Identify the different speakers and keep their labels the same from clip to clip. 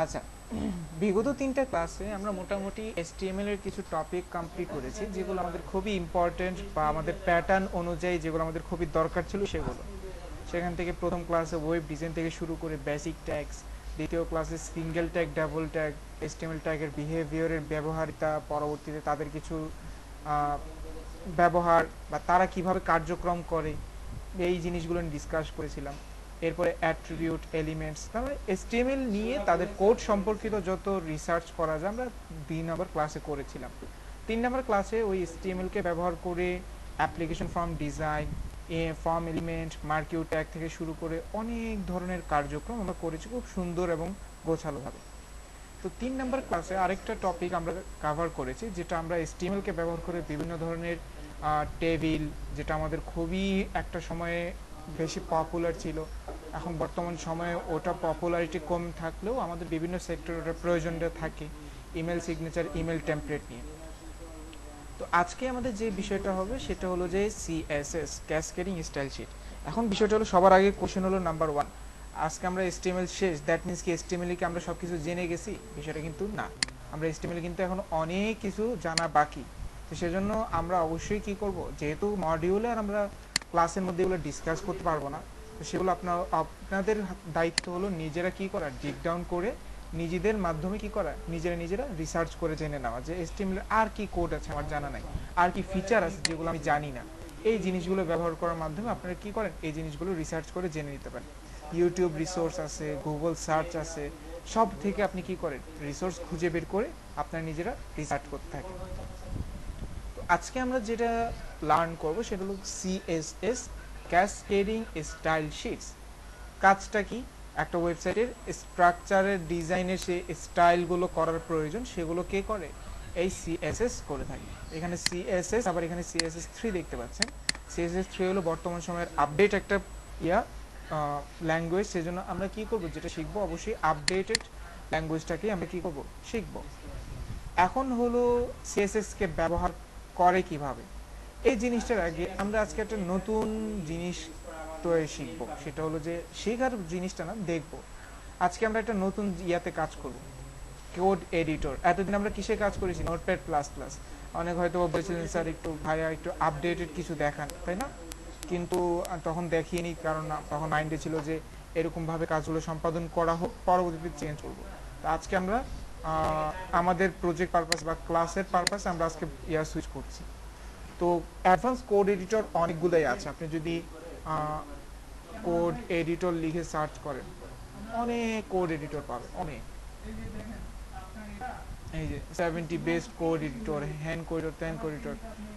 Speaker 1: আচ্ছা, বিগত ৩টা ক্লাসে আমরা মোটামুটি HTML এর কিছু টপিক কমপ্লিট করেছি, যেগুলো আমাদের খুবই ইম্পর্টেন্ট বা আমাদের প্যাটার্ন অনুযায়ী যেগুলো আমাদের খুবই দরকার ছিল সেগুলো। সেখান থেকে প্রথম ক্লাসে ওয়েব ডিজাইন থেকে শুরু করে বেসিক ট্যাগস, দ্বিতীয় ক্লাসে single tag, double tag, HTML ট্যাগের বিহেভিয়ারের ব্যবহারিতা, পরবর্তীতে তাদের কিছু আহ, ব্যবহার বা তারা কিভাবে কার্যক্রম করে এই জিনিসগুলো ডিসকাস করেছিলাম। এরপরে অ্যাট্রিবিউট, এলিমেন্টস, তারপরে HTML নিয়ে তাদের কোড সম্পর্কিত যত রিসার্চ করা যায় আমরা 2 নম্বর ক্লাসে করেছিলাম। 3 নম্বর ক্লাসে ওই HTML কে ব্যবহার করে application form design, form element, marquee tag থেকে শুরু করে অনেক ধরনের কার্যক্রম আমরা করেছি খুব সুন্দর এবং গোছালোভাবে। তো 3 নম্বর ক্লাসে আরেকটা টপিক আমরা কভার করেছি, যেটা আমরা HTML কে ব্যবহার করে বিভিন্ন ধরনের টেবিল, যেটা আমাদের খুবই একটা সময়ে বেশি পপুলার ছিল। এখন বর্তমান সময়ে ওটা পপুলারিটি কম থাকলেও আমাদের বিভিন্ন সেক্টরে ওটার প্রয়োজনটা থাকে, ইমেল সিগনেচার, ইমেল টেমপ্লেট নিয়ে। তো আজকে আমাদের যে বিষয়টা হবে সেটা হলো যে CSS, ক্যাসকেডিং স্টাইল শিট। এখন বিষয়টা হলো সবার আগে কোশ্চেন হলো নাম্বার 1, আজকে আমরা HTML শেষ, দ্যাট মিনস কি HTML কি আমরা সব কিছু জেনে গেছি? বিষয়টা কিন্তু না। আমরা HTML কিন্তু এখন অনেক কিছু জানা বাকি। তো সেজন্য আমরা অবশ্যই কি করব, যেহেতু মডিউলে আর আমরা ক্লাসের মধ্যে এগুলো ডিসকাস করতে পারবো না, তো সেগুলো আপনাদের দায়িত্ব হলো নিজেরা কি করা, ডিগ ডাউন করে নিজেদের মাধ্যমে কি করা, নিজেরা নিজেরা রিসার্চ করে জেনে নেওয়া যে HTML আর কি কোড আছে আমার জানা নাই, আর কি ফিচার আছে যেগুলো আমি জানি না। এই জিনিসগুলো ব্যবহার করার মাধ্যমে আপনারা কি করেন, এই জিনিসগুলো রিসার্চ করে জেনে নিতে পারেন। ইউটিউব রিসোর্স আছে, গুগল সার্চ আছে, সব থেকে আপনি কি করেন, রিসোর্স খুঁজে বের করে আপনারা নিজেরা রিসার্চ করতে থাকেন। তো আজকে আমরা যেটা লার্ন করব সেটা হলো CSS, ক্যাসকেডিং স্টাইল শিটস। কাজটা কি, একটা ওয়েবসাইটের স্ট্রাকচারের ডিজাইনের যে স্টাইলগুলো করার প্রয়োজন সেগুলো কে করে, এই CSS করে থাকে। এখানে CSS, আবার এখানে CSS3 দেখতে পাচ্ছেন। CSS3 হলো বর্তমান সময়ের আপডেট একটা ইয়া ল্যাঙ্গুয়েজ। সেজন্য আমরা কি করব, যেটা শিখবো অবশ্যই আপডেটেড ল্যাঙ্গুয়েজটাকেই আমরা কি করব, শিখবো। এখন হলো CSS কে ব্যবহার করে কিভাবে, এই জিনিসটার আগে আমরা আজকে একটা নতুন জিনিস তো শিখবো। সেটা হলো যে শেখার জিনিসটা না, দেখবো। আজকে আমরা একটা নতুন ইয়াতে কাজ করব, কোড এডিটর। এতদিন আমরা কিসে কাজ করেছি, নোটপ্যাড প্লাস প্লাস। অনেক হয়তো বলেছিলেন স্যার একটু ভাইয়া একটু আপডেটেড কিছু দেখান, তাই না? কিন্তু তখন দেখিয়ে কারণ তখন মাইন্ডে ছিল যে এরকমভাবে কাজগুলো সম্পাদন করা হোক, পরবর্তীতে চেঞ্জ করবো। তো আজকে আমরা আমাদের প্রজেক্ট পারপাস বা ক্লাসের পারপাস আমরা আজকে ইয়ার সুইচ করছি। তো অ্যাডভান্স কোড এডিটর অনেকগুলোই আছে। আপনি যদি কোড এডিটর লিখে সার্চ করেন, অনেক কোড এডিটর পাবেন, অনেক। এই যে 70 best code editor, hand code editor, ত্যান কোড এডিটর।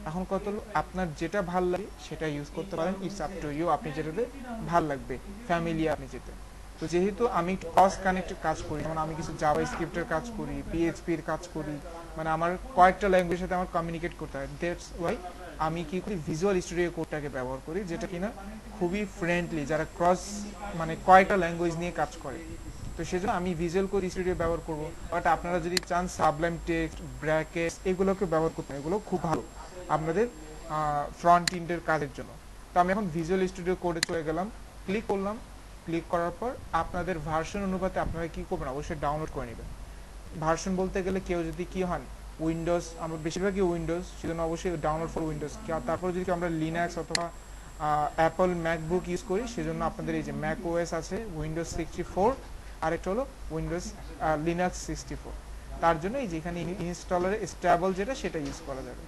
Speaker 1: এখন কত আপনার যেটা ভাল লাগে সেটা ইউজ করতে পারেন, ইটস আপ টু ইউ, আপনি যেটাতে ভাল লাগবে, ফ্যামিলিয়ার আপনি যেতে। তো যেহেতু আমি ক্রস কানেক্টেড কাজ করি, যেমন আমি কিছু জাভা স্ক্রিপ্টের কাজ করি, PHP-র কাজ করি, মানে আমার কয়েকটা ল্যাঙ্গুয়েজের সাথে আমার কমিউনিকেট করতে হয়, দ্যাটস ওয়াই আমি কি করি, ভিজুয়াল স্টুডিও কোডটাকে ব্যবহার করি, যেটা কিনা খুবই ফ্রেন্ডলি যারা ক্রস মানে কয়েকটা ল্যাঙ্গুয়েজ নিয়ে কাজ করে। তো সেজন্য আমি ভিজুয়াল কোড স্টুডিও ব্যবহার করব। বাট আপনারা যদি চান সাবলাইম টেক্সট, ব্র্যাকেটস, এগুলোকে ব্যবহার করতে, এগুলো খুব ভালো আপনাদের ফ্রন্ট এন্ডের কাজের জন্য। তো আমি এখন ভিজুয়াল স্টুডিও কোডে চলে গেলাম, ক্লিক করলাম। ক্লিক করার পর আপনাদের ভার্সন অনুপাতে আপনারা কি করবেন, অবশ্যই ডাউনলোড করে নেবেন। ভার্সন বলতে গেলে কেউ যদি কি হন, উইন্ডোজ, আমরা বেশিরভাগই উইন্ডোজ, সেজন্য অবশ্যই ডাউনলোড ফর উইন্ডোজ। তারপর যদি আমরা লিনাক্স অথবা অ্যাপল ম্যাকবুক ইউজ করি, সেজন্য আপনাদের এই যে ম্যাক ওএস আছে, উইন্ডোজ 64, আরেকটা হলো উইন্ডোজ লিনাক্স 64। তার জন্য এই যে এখানে ইনস্টলারে স্টেবল যেটা, সেটা ইউজ করা যাবে,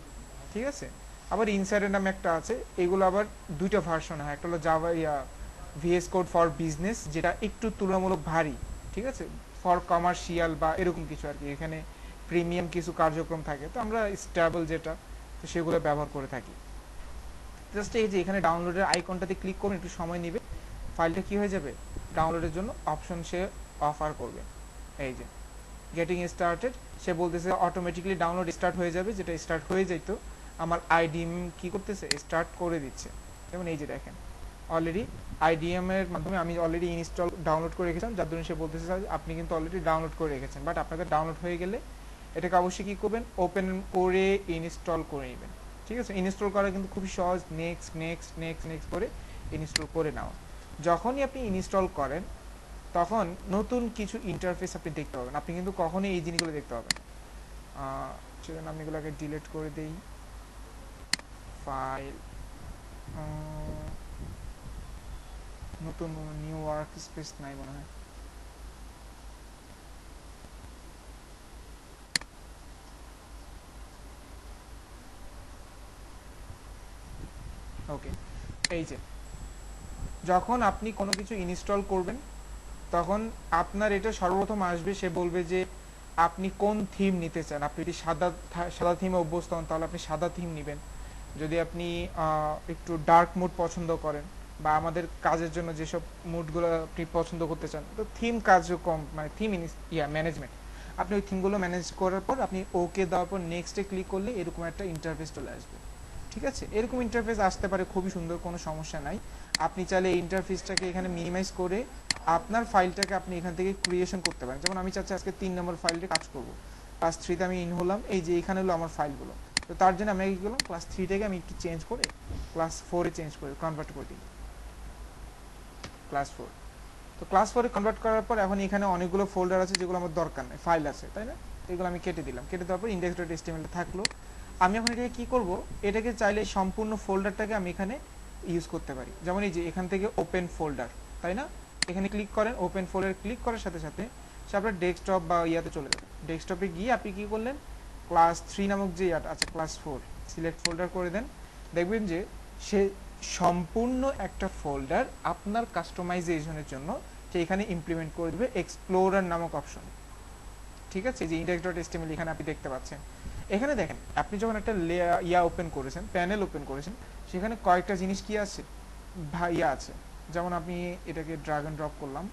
Speaker 1: ঠিক আছে। আবার ইনসাইডের নামে একটা আছে, এগুলো আবার দুইটা ভার্সন হয়, একটা হলো Java VS code for business, যেটা একটু তুলনামূলক ভারী, ঠিক আছে, ফর কমার্শিয়াল বা এরকম কিছু আর কি। এখানে প্রিমিয়াম কিছু কার্যক্রম থাকে, তো আমরা স্টেবল যেটা, তো সেগুলো ব্যবহার করে থাকি। জাস্ট এই যে এখানে ডাউনলোডের আইকনটাতে ক্লিক করুন, একটু সময় নেবে, ফাইলটা কি হয়ে যাবে, ডাউনলোডের জন্য অপশন সে অফার করবে। এই যে গেটিং স্টার্টেড, সে বলতেছে অটোমেটিক্যালি ডাউনলোড স্টার্ট হয়ে যাবে, যেটা স্টার্ট হয়ে যাইতো আমার আইডিএম কি করতেছে, স্টার্ট করে দিচ্ছে। যেমন এই যে দেখেন, অলরেডি আইডিএম এর মাধ্যমে আমি অলরেডি ইনস্টল ডাউনলোড করে রেখেছিলাম, যার জন্য সে বলতেছে আপনি কিন্তু অলরেডি ডাউনলোড করে রেখেছেন। বাট আপনাদের ডাউনলোড হয়ে গেলে এটাকে অবশ্যই কি করবেন, ওপেন করে ইনস্টল করে নেবেন, ঠিক আছে। ইনস্টল করা কিন্তু খুবই সহজ, নেক্সট নেক্সট নেক্সট নেক্সট করে ইনস্টল করে নেওয়া। যখনই আপনি ইনস্টল করেন, তখন নতুন কিছু ইন্টারফেস আপনি দেখতে পাবেন। আপনি কিন্তু কখনোই এই জিনিসগুলো দেখতে পাবেন না। সেজন্য আমি এগুলোকে ডিলিট করে দেই। ফাইল, নতুন নিউ ওয়ার্ক স্পেস নাই মনে হয়। ওকে, এই যে যখন আপনি কোনো কিছু ইনস্টল করবেন তখন আপনার এটা সর্বপ্রথম আসবে, সে বলবে যে আপনি কোন থিম নিতে চান। আপনি যদি সাদা থিমে অভ্যস্ত হন তাহলে আপনি সাদা থিম নেবেন। যদি আপনি একটু ডার্ক মুড পছন্দ করেন বা আমাদের কাজের জন্য যেসব মুডগুলো আপনি পছন্দ করতে চান, তো থিম কার্যক্রম মানে থিম ম্যানেজমেন্ট, আপনি ওই থিমগুলো ম্যানেজ করার পর আপনি ওকে দেওয়ার পর নেক্সটে ক্লিক করলে এরকম একটা ইন্টারফেস চলে আসবে। ঠিক আছে, এরকম ইন্টারফেস আসতে পারে, খুবই সুন্দর, কোনো সমস্যা নাই। আপনি চাইলে এই ইন্টারফেসটাকে এখানে মিনিমাইজ করে আপনার ফাইলটাকে আপনি এখান থেকে ক্রিয়েশন করতে পারেন। যেমন আমি চাচ্ছি আজকে 3 নম্বর ফাইলে কাজ করব, ক্লাস 3তে আমি ইন হলাম, এই যে এখানে হলো আমার ফাইলগুলো। তো তার জন্য আমি কি করলাম, ক্লাস 3টাকে আমি একটু চেঞ্জ করে ক্লাস 4-এ চেঞ্জ করে কনভার্ট করে দিই, ক্লাস 4। তো ক্লাস 4-এ কনভার্ট করার পর এখন এখানে অনেকগুলো ফোল্ডার আছে যেগুলো আমার দরকার নেই, ফাইল আছে, তাই না? এগুলো আমি কেটে দিলাম, কেটে দেওয়ার পর index.html থাকলো। আমি এখন এটাকে কি করব, এটাকে চাইলে সম্পূর্ণ ফোল্ডারটাকে আমি এখানে ইউজ করতে পারি। যেমন এই যে এখান থেকে ওপেন ফোল্ডার, তাই না? এখানে ক্লিক করেন, ওপেন ফোল্ডার ক্লিক করার সাথে সাথে সে আপনার ডেস্কটপ বা ইয়াতে চলে যাবে। ডেস্কটপে গিয়ে আপনি কি করলেন, ক্লাস 3 নামক যে ইয়াটা আছে ক্লাস 4 সিলেক্ট ফোল্ডার করে দেন। দেখবেন যে সে সম্পূর্ণ একটা ফোল্ডার আপনার কাস্টমাইজেশনের জন্য সে এখানে ইমপ্লিমেন্ট করে দেবে এক্সপ্লোরার নামক অপশন। ঠিক আছে, যে index.html এখানে আপনি দেখতে পাচ্ছেন। এখানে দেখেন আপনি যখন একটা ওপেন করেছেন, প্যানেল ওপেন করেছেন, সেখানে কয়েকটা জিনিস কি আছে, ভাইয়া আছে। যেমন আপনি এটাকে ড্রাগ এন্ড ড্রপ করলাম,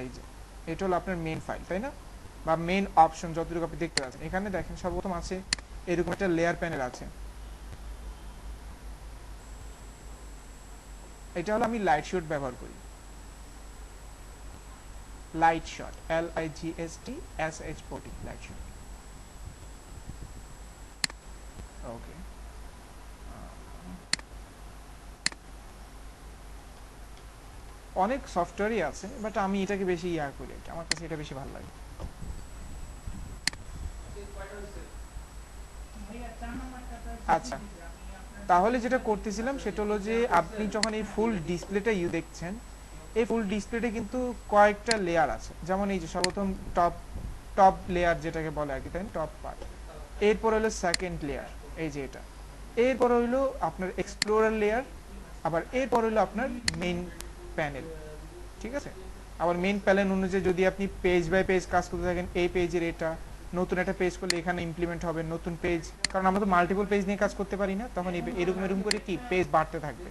Speaker 1: এই যে এটা হলো আপনার মেইন ফাইল, তাই না? বা মেইন অপশন যতটুকু আপনি দেখতে পাচ্ছেন। এখানে দেখেন সর্বপ্রথম আছে এরকম একটা লেয়ার প্যানেল আছে। এটা হলো আমি লাইট শট ব্যবহার করি, Lightshot, LIGHTSH40 Lightshot. Okay, অনেক সফটওয়্যারই আছে বাট আমি এটাকে বেশি করি, আমার কাছে এটা বেশি ভালো লাগে। আচ্ছা, তাহলে যেটা করতেছিলাম সেটা হলো যে আপনি যখন এই ফুল ডিসপ্লেটা দেখছেন, এই ফুল ডিসপ্লেতে কিন্তু কয়েকটা লেয়ার আছে। যেমন এই যে সর্বপ্রথম টপ টপ লেয়ার যেটাকে বলে আর কি, তাই টপ পার্ট। এরপর হলো সেকেন্ড লেয়ার, এই যে এটা। এরপর হইলো আপনার এক্সপ্লোরার লেয়ার, আবার এরপর হইলো আপনার মেইন প্যানেল। ঠিক আছে, আবার মেইন প্যানেল অনুযায়ী যদি আপনি পেজ বাই পেজ কাজ করতে থাকেন, এই পেজের এটা নতুন একটা পেজ করলে এখানে ইমপ্লিমেন্ট হবে নতুন পেজ, কারণ আমরা তো মাল্টিপল পেজ নিয়ে কাজ করতে পারি না, তখন এরকম এরকম করে কি পেজ বাড়তে থাকবে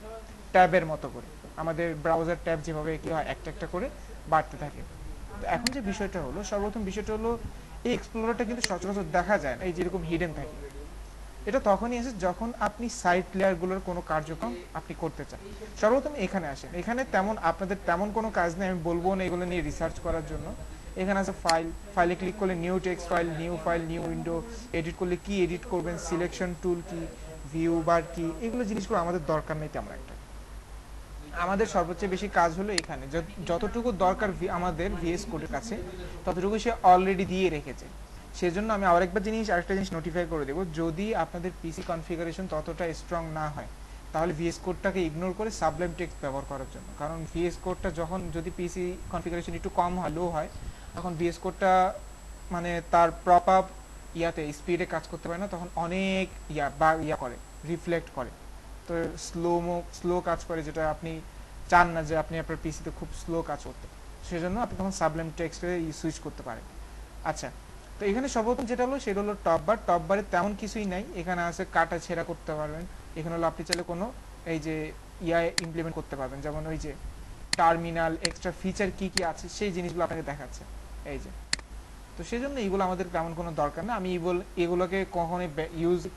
Speaker 1: ট্যাবের মতো করে। আমাদের ব্রাউজার ট্যাব যেভাবে কি হয় একটা একটা করে বাড়তে থাকে। তো এখন যে বিষয়টা হলো, সর্বপ্রথম বিষয়টা হলো এই এক্সপ্লোরারটা কিন্তু সচরাচর দেখা যায় না, এই যেরকম হিডেন থাকে। এটা তখনই আসে যখন আপনি সাইট লেয়ারগুলোর কোনো কার্যক্রম আপনি করতে চান। সর্বপ্রথম এখানে আসেন, এখানে তেমন আপনাদের তেমন কোনো কাজ নেই, আমি বলবো না এগুলো নিয়ে রিসার্চ করার জন্য। এখানে আছে ফাইল, ফাইলে ক্লিক করলে new text file, new window, edit করলে কি এডিট করবেন, সিলেকশন টুল কি, ভিউ বার কি, এগুলো জিনিসগুলো আমাদের দরকার নেই তেমন একটা। আমাদের সর্বোচ্চ বেশি কাজ হলো এখানে যতটুকু দরকার আমাদের ভিএস কোডের কাছে ততটুকু সে অলরেডি দিয়ে রেখেছে। সেজন্য আমি আরেকটা জিনিস নোটিফাই করে দেবো, যদি আপনাদের পিসি কনফিগারেশন ততটা স্ট্রং না হয় তাহলে ভিএস কোডটাকে ইগনোর করে সাবলাইম টেক্সট ব্যবহার করার জন্য। কারণ ভিএস কোডটা যখন যদি পিসি কনফিগারেশন একটু কম হয়, লো হয়, তখন ভিএস কোডটা মানে তার প্রপার স্পিডে কাজ করতে পারে না, তখন অনেক করে, রিফ্লেক্ট করে। তো স্লো কাজ করে, যেটা আপনি চান না যে আপনি আপনার পিসিতে খুব স্লো কাজ করতে। সেজন্য আপনি তখন সাবলাইম টেক্সটে সুইচ করতে পারেন। আচ্ছা, তো এখানে সর্বপ্রথম যেটা হলো সেটা হলো টপ বারে তেমন কিছুই নাই, এখানে আছে কাটা ছেঁড়া করতে পারবেন। এখানে হলো আপনি চাইলে কোনো এই যে ইমপ্লিমেন্ট করতে পারবেন, যেমন ওই যে টার্মিনাল এক্সট্রা ফিচার কি কি আছে সেই জিনিসগুলো আপনাকে দেখাচ্ছে, এই যে। তো সেই জন্য এইগুলো আমাদের তেমন কোনো দরকার না, আমি এগুলোকে কখনোই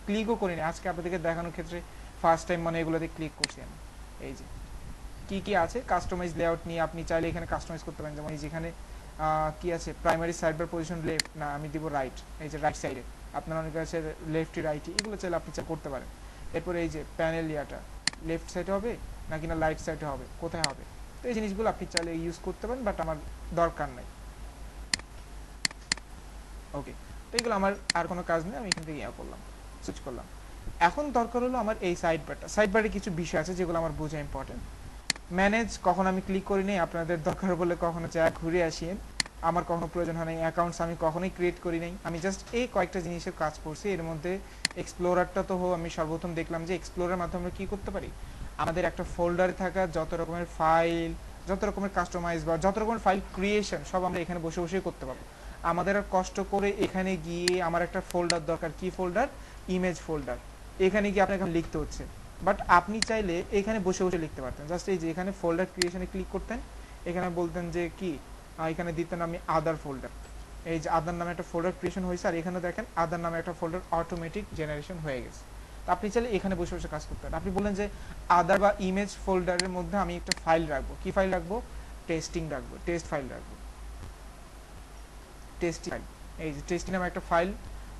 Speaker 1: ক্লিকও করিনি, আজকে আপনাদেরকে দেখানোর ক্ষেত্রে ফার্স্ট টাইম মানে এগুলোতে ক্লিক করছি আমি। এই যে কি কি আছে, কাস্টমাইজ লেআউট নিয়ে আপনি চাইলে এখানে কাস্টমাইজ করতে পারেন। যেমন এই যেখানে কি আছে, প্রাইমারি সাইডবার পজিশন লেফট, না আমি দিব রাইট, এই যে রাইট সাইডে, আপনার অনেক আছে লেফট রাইট, এগুলো চাইলে আপনি করতে পারেন। এরপরে এই যে প্যানেল লেফট সাইডে হবে নাকি না রাইট সাইডে হবে, কোথায় হবে, তো এই জিনিসগুলো আপনি চাইলে ইউজ করতে পারেন, বাট আমার দরকার নাই। ওকে, তো এগুলো আমার আর কোনো কাজ নেই, আমি এখান থেকে ইয়া করলাম, সুইচ করলাম। এখন দরকার হলো আমার এই সাইড বারটা। সাইড বারে কিছু বিষয় আছে যেগুলো আমার বোঝা ইম্পর্টেন্ট। ম্যানেজ কখন আমি ক্লিক করি নাই, আপনাদের দরকার বলে কখনো যা ঘুরে আসিয়েন, আমার কখনো প্রয়োজন হয় নাই। অ্যাকাউন্টস আমি কখনোই ক্রিয়েট করি নাই, আমি জাস্ট এই কয়েকটা জিনিসের কাজ করছি। এর মধ্যে এক্সপ্লোরারটা তো আমি সর্বপ্রথম দেখলাম যে এক্সপ্লোরার মাধ্যমে আমরা কী করতে পারি, আমাদের একটা ফোল্ডারে থাকা যত রকমের ফাইল, যত রকমের কাস্টমাইজ বা যত রকমের ফাইল ক্রিয়েশন সব আমরা এখানে বসে বসেই করতে পারবো। আমাদের আর কষ্ট করে এখানে গিয়ে আমার একটা ফোল্ডার দরকার, কি ফোল্ডার, ইমেজ ফোল্ডার, এখানে গিয়ে আপনাকে লিখতে হচ্ছে। বাট আপনি চাইলে এখানে বসে বসে লিখতে পারতেন, জাস্ট এই যে এখানে ফোল্ডার ক্রিয়েশনে ক্লিক করতেন, এখানে বলতেন যে কি, এখানে দিতেন আমি আদার ফোল্ডার, এই যে আদার নামে একটা ফোল্ডার ক্রিয়েশন হয়েছে, আর এখানে দেখেন আদার নামে একটা ফোল্ডার অটোমেটিক জেনারেশন হয়ে গেছে। তো আপনি চাইলে এখানে বসে বসে কাজ করতে পারেন। আপনি বললেন যে আদার বা ইমেজ ফোল্ডারের মধ্যে আমি একটা ফাইল রাখবো, কি ফাইল রাখবো, টেস্টিং রাখবো, টেস্ট ফাইল রাখবো, টেস্টি ফাইল। এই যে টেস্টি নামে একটা ফাইল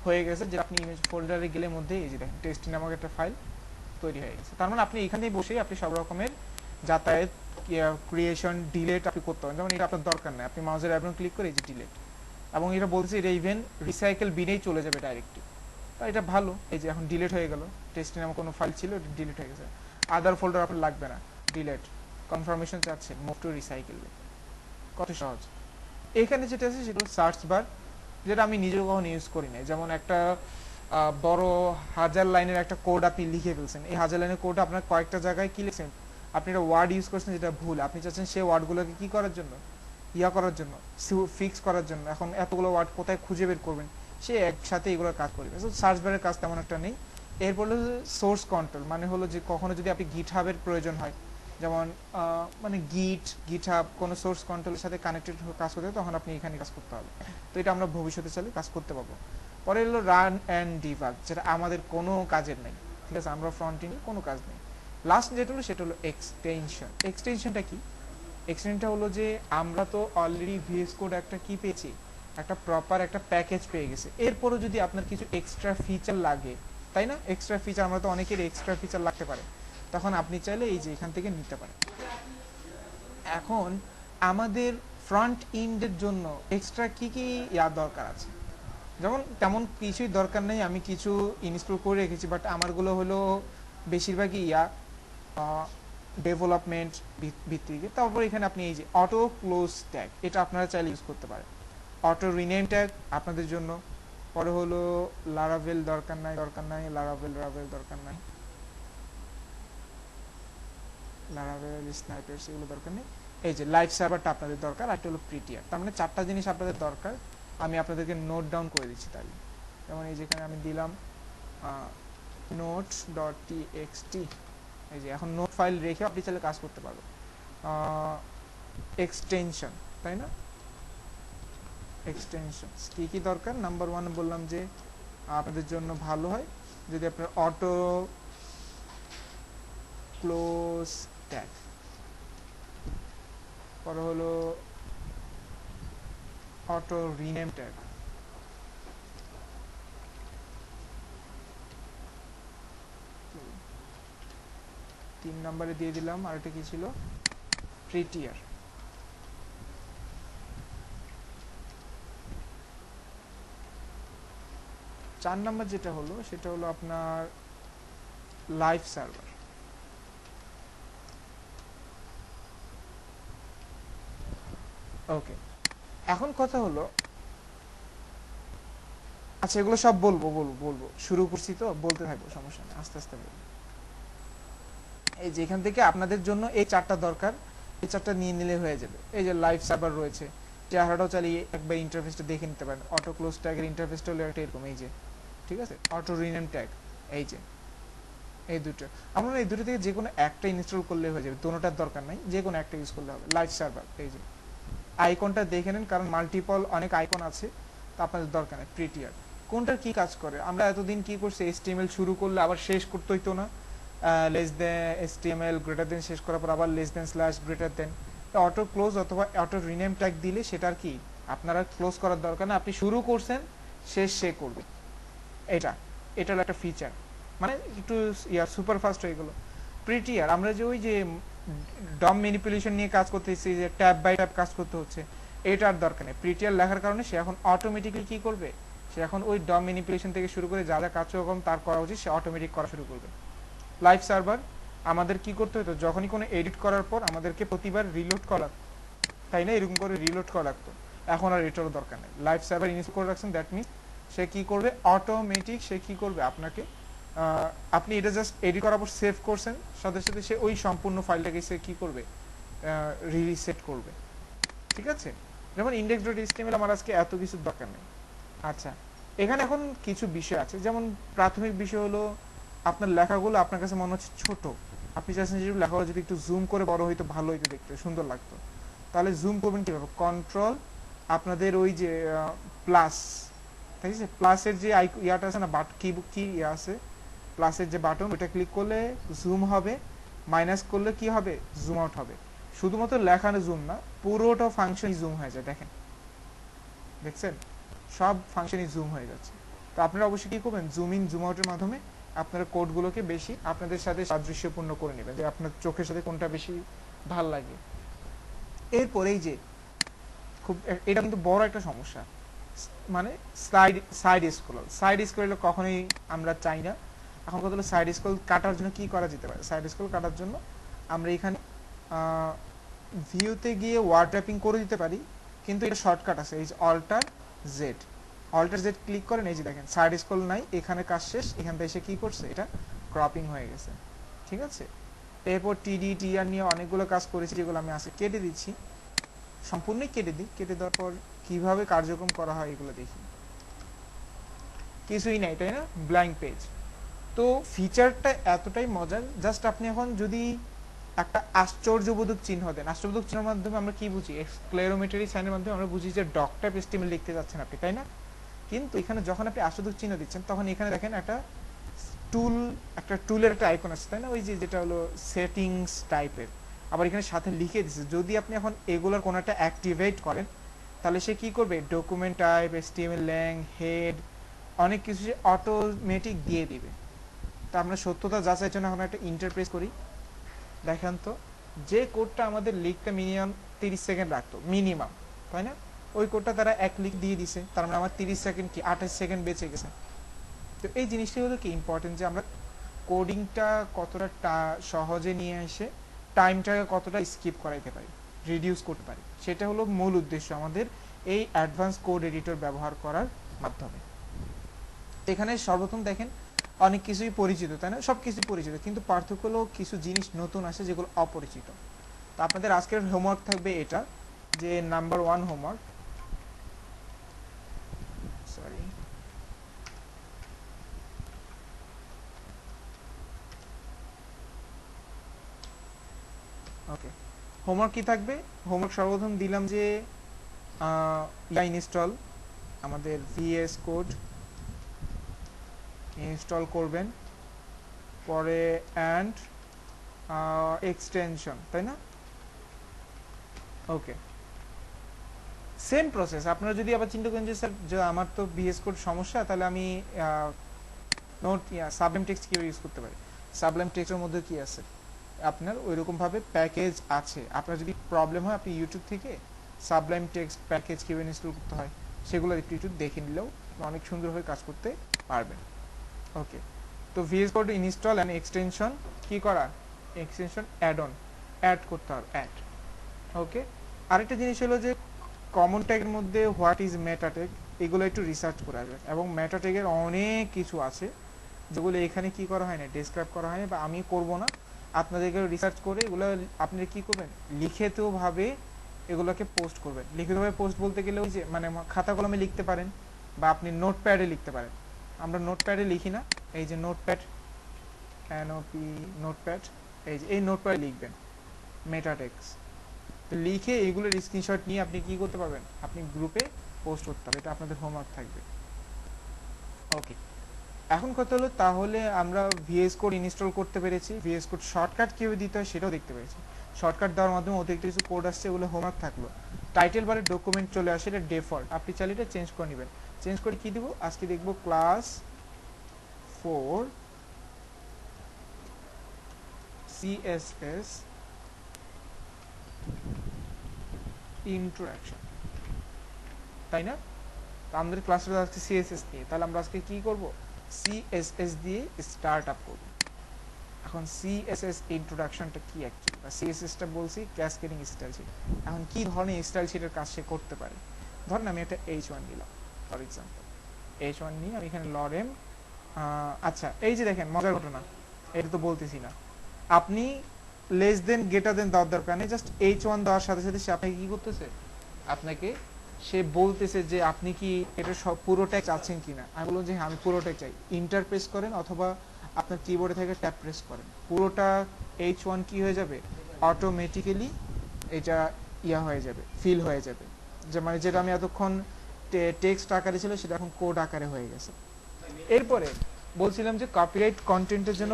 Speaker 1: হয়ে গেছে, যে আপনি ইমেজ ফোল্ডারে গেলে মধ্যে এই যে দেখেন টেস্টি নামক একটা ফাইল তৈরি হয়ে গেছে। তার মানে আপনি এখানেই বসেই আপনি সব রকমের যাতায়াত, ক্রিয়েশন, ডিলেট আপনি করতে পারেন। যেমন এটা আপনার দরকার নেই, আপনি মাউসের অ্যাপন ক্লিক করে এই যে ডিলেট, এবং এটা বলছে এটা ইভেন রিসাইকেল বিনেই চলে যাবে ডাইরেক্টলি। তো এটা ভালো, এই যে এখন ডিলেট হয়ে গেল, টেস্টি নামে কোনো ফাইল ছিল ডিলেট হয়ে গেছে। আদার ফোল্ডার আপনার লাগবে না, ডিলেট, কনফার্মেশন চাচ্ছে মুভ টু রিসাইকেল, কত সহজ। এখানে যেটা আছে সেটা সার্চ বার, যেটা আমি নিজেও কখনো ইউজ করি না। যেমন একটা বড় 1000 লাইনের একটা কোড আপনি লিখে ফেলছেন, এই 1000 লাইনের কোড আপনার কয়েকটা জায়গায় কি লিখছেন, আপনি একটা ওয়ার্ড ইউজ করছেন যেটা ভুল, আপনি চাচ্ছেন সেই ওয়ার্ডগুলোকে কি করার জন্য, করার জন্য, ফিক্স করার জন্য। এখন এতগুলো ওয়ার্ড কোথায় খুঁজে বের করবেন, সে একসাথে এগুলোর কাজ করবে। সার্চ বারের কাজ তেমন একটা নেই। এরপর হলো সোর্স কন্ট্রোল, মানে হলো যে কখনো যদি আপনি গিটহাবের প্রয়োজন হয়, যেমন মানে গিটহাব কোনো সোর্স কন্ট্রোলের সাথে কানেক্টেড কাজ করতে হয়, তখন আপনি এখানে কাজ করতে হবে। তো এটা আমরা ভবিষ্যতে চাইলে কাজ করতে পারবো। পরে হলো রান অ্যান্ড ডিবাগ, যেটা আমাদের কোনো কাজের নেই, ঠিক আছে, আমরা ফ্রন্ট এন্ডে কোনো কাজ নেই। লাস্ট যেটা হলো সেটা হলো এক্সটেনশন। এক্সটেনশনটা কি, এক্সটেনশনটা হলো যে আমরা তো অলরেডি ভিএস কোড একটা কি পেয়েছি, একটা প্রপার একটা প্যাকেজ পেয়ে গেছে। এরপরও যদি আপনার কিছু এক্সট্রা ফিচার লাগে, তাই না, এক্সট্রা ফিচার, আমরা তো অনেকের এক্সট্রা ফিচার লাগতে পারে, তখন আপনি চাইলে এই যে এখান থেকে নিতে পারেন। এখন আমাদের ফ্রন্ট এন্ডের জন্য এক্সট্রা কি কি দরকার আছে, যেমন তেমন কিছুই দরকার নেই, আমি কিছু ইনস্টল করে রেখেছি, বাট আমারগুলো হলো বেশিরভাগই ডেভেলপমেন্ট ভিত্তিক। তারপর এখানে আপনি এই যে অটো ক্লোজ ট্যাগ, এটা আপনারা চাইলে ইউজ করতে পারেন। অটো রিনেম ট্যাগ আপনাদের জন্য। পরে হলো লারাভেল দরকার নাই, লারাভেল দরকার নাই, লারাভেল স্নাইপারস এগুলো দরকার নেই। এই যে লাইভ সার্ভারটা আপনাদের দরকার, আর একটা হলো প্রিটিয়ার। তার মানে 4টা জিনিস আপনাদের দরকার, আমি আপনাদেরকে নোট ডাউন করে দিচ্ছি তাহলে। যেমন এই যেখানে আমি দিলাম notes.txt, এই যে এখন নোট ফাইল রেখে আপনি চাইলে কাজ করতে পারবেন। এক্সটেনশন, তাই না, এক্সটেনশন কি কি দরকার, নাম্বার 1 বললাম যে আপনাদের জন্য ভালো হয় যদি আপনার অটো ক্লোজ ট্যাগ, পরে হলো অটো রিনেম ট্যাগ, 3 নম্বরে দিয়ে দিলাম আর এটা কি ছিল, প্রিটিয়ার। 4 নম্বর যেটা হলো সেটা হলো আপনার লাইভ সার্ভার। ওকে, এখন কথা হলো, আচ্ছা এগুলো সব বলবো, শুরু করছি তো বলতে থাকবো, সমস্যা নেই, আস্তে আস্তে বলবো। এই যে এখান থেকে আপনাদের জন্য এই 4টা দরকার, এই 4টা নিয়ে নিলে হয়ে যাবে। এই যে লাইভ সার্ভার রয়েছে, চেহারাটাও চালিয়ে একবার ইন্টারফেসটা দেখে নিতে পারেন। অটো ক্লোজ ট্যাগের ইন্টারফেসটা হলো একটা এরকম, এই যে, ঠিক আছে, অটো রিনেম ট্যাগ, এই যে এই দুটো, আমরা এই দুটো থেকে যে কোনো একটা ইনস্টল করলে হয়ে যাবে, দুটোটার দরকার নাই, যে কোনো একটা ইউজ করলে হবে। লাইভ সার্ভার, এই যে আইকনটা দেখে নেন, কারণ মাল্টিপল অনেক আইকন আছে, তো আপনাদের দরকার নেই। প্রিটিয়ার কোনটার কি কাজ করে, আমরা এতদিন কি করছি, HTML শুরু করলে আবার শেষ করতে হইতো না, less than HTML greater than শেষ করার পর আবার less than slash greater than. Auto close অথবা অটো রিনেম ট্যাগ দিলে সেটার কি আপনারা ক্লোজ করার দরকার না, আপনি শুরু করছেন শেষ সে করবে। এটা হলো একটা ফিচার, মানে একটু সুপার ফাস্ট হয়ে গেল। প্রিটিয়ার আমরা যে ওই যে ডম ম্যানিপুলেশন নিয়ে কাজ করতেছি, যে ট্যাব বাই ট্যাব কাজ করতে হচ্ছে, এটার দরকার নেই। প্রিটিয়ার লেখার কারণে সে এখন অটোমেটিক্যালি কি করবে, সে এখন ওই ডম ম্যানিপুলেশন থেকে শুরু করে যা যা কার্যক্রম তার করা উচিত সে অটোমেটিক করা শুরু করবে। লাইভ সার্ভার আমাদের কি করতে হতো, যখনই কোনো এডিট করার পর আমাদেরকে প্রতিবার রিলোড করা, তাই না, এরকম করে রিলোড করা লাগতো। এখন আর এটারও দরকার নেই, লাইভ সার্ভার ইনস্টল করে রাখছেন, দ্যাট মিনস সে কি করবে, অটোমেটিক সে কি করবে আপনাকে, আপনি এটা জাস্ট এডিট করার পর সেভ করছেন, সাথে সাথে সে ওই সম্পূর্ণ ফাইলটাকে সে কি করবে, রিসেট করবে। ঠিক আছে, যেমন index.html আমার আজকে এত কিছু দরকার নেই। আচ্ছা, এখানে এখন কিছু বিষয় আছে, যেমন প্রাথমিক বিষয় হলো আপনার লেখাগুলো আপনার কাছে মনে হচ্ছে ছোট, আপনি চাচ্ছেন যে লেখাগুলো যদি একটু জুম করে বড় হইতো ভালো হইতো, দেখতে সুন্দর লাগতো, তাহলে জুম করবেন কিভাবে, কন্ট্রোল আপনাদের ওই যে প্লাস, ঠিক আছে, প্লাসের যে ইয়াটা আছে না, কি ইয়া আছে, প্লাসের যে বাটন, ওটা ক্লিক করলে জুম হবে, মাইনাস করলে কি হবে, জুম আউট হবে। শুধুমাত্র লেখানো জুম না, পুরোটা ফাংশনই জুম হয়ে যায়, দেখেন, দেখছেন, সব ফাংশনই জুম হয়ে যাচ্ছে। তো আপনারা অবশ্যই কি করবেন, জুম ইন জুম আউটের মাধ্যমে আপনারা কোডগুলোকে বেশি আপনাদের সাথে সাদৃশ্যপূর্ণ করে নেবেন, যে আপনার চোখের সাথে কোনটা বেশি ভাল লাগে। এরপরেই যে খুব এটা কিন্তু বড় একটা সমস্যা, মানে সাইড স্ক্রল কখনোই আমরা চাই না। এখন কথা হলো সাইড স্ক্রল কাটার জন্য কি করা যেতে পারে, সাইড স্ক্রল কাটার জন্য আমরা এখানে ভিউতে গিয়ে ওয়ার্ড ট্যাপিং করে দিতে পারি, কিন্তু এটা শর্টকাট আছে, এই যে অল্টার জেড ক্লিক করেন, এই যে দেখেন সাইড স্ক্রল নাই, এখানে কাজ শেষ, এখান থেকে এসে কি করছে, এটা ক্রপিং হয়ে গেছে। ঠিক আছে, এরপর টিডি টিআর নিয়ে অনেকগুলো কাজ করেছি, যেগুলো আমি আজকে কেটে দিচ্ছি, সম্পূর্ণই কেটে দিই। কেটে দেওয়ার পর কিভাবে কার্যক্রম করা হয় এগুলো দেখি, কিছুই নাই, তাই না, ব্ল্যাঙ্ক পেজ। তো ফিচারটা এতটাই মজার, জাস্ট আপনি এখন যদি একটা আশ্চর্যবোধক চিহ্ন দেন, আশ্চর্যবোধক চিহ্নের মাধ্যমে আমরা কি বুঝি, এক্সক্লেরোমেটরি সাইনের মাধ্যমে আমরা বুঝি যে ডক টাইপ এসটিএমএল লিখতে যাচ্ছেন আপনি, তাই না। কিন্তু এখানে যখন আপনি আশ্চর্যবোধক চিহ্ন দিচ্ছেন, তখন এখানে দেখেন একটা টুলের একটা আইকন আছে, তাই না, ওই যে যেটা হলো সেটিংস টাইপের, আবার এখানে সাথে লিখে দিচ্ছে, যদি আপনি এখন এগুলোর কোনো একটা অ্যাক্টিভেট করেন, তাহলে সে কি করবে, ডকুমেন্ট টাইপ, এসটিএমএল ল্যাং, হেড, অনেক কিছু সে অটোমেটিক দিয়ে দিবে। তা আমরা সত্যতা যাচাইয়ের জন্য এখন একটা ইন্টারপ্রেস করি, দেখেন তো, যে কোডটা আমাদের লিখতে মিনিমাম 30 সেকেন্ড লাগতো মিনিমাম, তাই না, ওই কোডটা তারা এক লিখ দিয়ে দিছে, তার মানে আমার 30 সেকেন্ড কি 28 সেকেন্ড বেঁচে গেছে। তো এই জিনিসটা হলো কি ইম্পর্টেন্ট, যে আমরা কোডিংটা কতটা সহজে নিয়ে এসে টাইমটাকে কতটা স্কিপ করাইতে পারি, রিডিউস করতে পারি, সেটা হলো মূল উদ্দেশ্য আমাদের এই অ্যাডভান্স কোড এডিটর ব্যবহার করার মাধ্যমে। এখানে সর্বপ্রথম দেখেন অনেক কিছুই পরিচিত, তাই না, সব কিছুই পরিচিত, কিন্তু পার্থক্য হলো কিছু জিনিস নতুন আছে যেগুলো অপরিচিত। তো আপনাদের আজকের হোমওয়ার্ক থাকবে এটা, যে নাম্বার 1 হোমওয়ার্ক, সরি, ওকে, হোমওয়ার্ক কি থাকবে, হোমওয়ার্ক সর্বপ্রথম দিলাম যে ইনস্টল আমাদের ভিএস কোড ইনস্টল করবেন, পরে অ্যান্ড এক্সটেনশন, তাই না, ওকে, সেম প্রসেস। আপনারা যদি আবার চিন্তা করেন যে স্যার যে আমার তো ভিএস কোড সমস্যা, তাহলে আমি নোট সাবলাইম টেক্সট কিভাবে ইউজ করতে পারি, সাবলাইম টেক্সটের মধ্যে কি আছে, আপনার ওইরকম ভাবে প্যাকেজ আছে, আপনার যদি প্রবলেম হয় আপনি ইউটিউব থেকে সাবলাইম টেক্সট প্যাকেজ কিভাবে ইনস্টল করতে হয় সেগুলো একটু দেখে নিলেও অনেক সুন্দরভাবে কাজ করতে পারবেন। ওকে, তো VS Code install and extension কি করা, এক্সটেনশন অ্যাড করতে হবে, অ্যাড। ওকে, আরেকটা জিনিস হলো যে কমন ট্যাগের মধ্যে হোয়াট ইজ মেটা ট্যাগ, এগুলো একটু রিসার্চ করে আসবেন, এবং মেটা ট্যাগের অনেক কিছু আছে যেগুলো এখানে কি করা হয় না, ডিসক্রাইব করা হয় না, বা আমি করব না, আপনাদেরকে রিসার্চ করে এগুলো আপনি কি করবেন, লিখিতভাবে এগুলোকে পোস্ট করবেন। লিখিতভাবে পোস্ট বলতে গেলে ওই যে মানে খাতা কলমে লিখতে পারেন, বা আপনি নোটপ্যাডে লিখতে পারেন। আমরা নোটপ্যাডে লিখি না, এই যে নোটপ্যাড, এনওপি নোটপ্যাড, এই যে এই নোটপ্যাডে লিখবেন মেটা ট্যাগস, লিখে এগুলোর স্ক্রিনশট নিয়ে আপনি কি করতে পারবেন, আপনি গ্রুপে পোস্ট করতে পারবেন, এটা আপনাদের হোমওয়ার্ক থাকবে। ওকে, এখন কথা হলো তাহলে আমরা ভিএস কোড ইনস্টল করতে পেরেছি, ভিএস কোড শর্টকাট কিভাবে দিতে হয় সেটাও দেখতে পেরেছি, শর্টকাট দেওয়ার মাধ্যমে অতিরিক্ত কিছু কোড আসছে, এগুলো হোমওয়ার্ক থাকলো। টাইটেল বারে ডকুমেন্ট চলে আসে, এটা ডিফল্ট, আপনি চাইলে এটা চেঞ্জ করে নেবেন। চেঞ্জ করে কি দিব, আজকে দেখব ক্লাস 4 CSS ইন্ট্রোডাকশন, তাই না? আমাদের ক্লাসটা আজকে সিএসএস নিয়ে, তাহলে আমরা আজকে কি করব, সিএসএস দিয়ে স্টার্ট আপ করব। এখন সিএসএস ইন্ট্রোডাকশনটা কি অ্যাকচুয়ালি, বা সিএসএসটা বলছি ক্যাসকেডিং স্টাইল শিট। এখন কি ধরনের স্টাইল শিটের কাজ সে করতে পারে? ধরেন আমি একটা H1 নিলাম ফর এক্সাম্পল, H1 নিয়ে আমি এখানে লরেম, আচ্ছা এই যে দেখেন মজার ঘটনা, এটা তো বলতেছি না, আপনি লেস দেন গ্রেটার দেন দেওয়ার দরকার নেই, জাস্ট H1 দেওয়ার সাথে সাথে সে আপনাকে কি করতেছে, আপনাকে সে বলতেছে যে আপনি কি এটা সব পুরোটাই চাচ্ছেন কিনা। আমি বললাম যে হ্যাঁ আমি পুরোটাই চাই, ইন্টার প্রেস করেন অথবা আপনার কিবোর্ডে থেকে ট্যাপ প্রেস করেন, পুরোটা H1 কি হয়ে যাবে, অটোমেটিক্যালি এটা ইয়া হয়ে যাবে, ফিল হয়ে যাবে, যে মানে যেটা আমি এতক্ষণ টেক্সট আকারে ছিল সেটা এখন কোড আকারে হয়ে গেছে। এরপরে বলছিলাম যে কপিরাইট কন্টেন্টের জন্য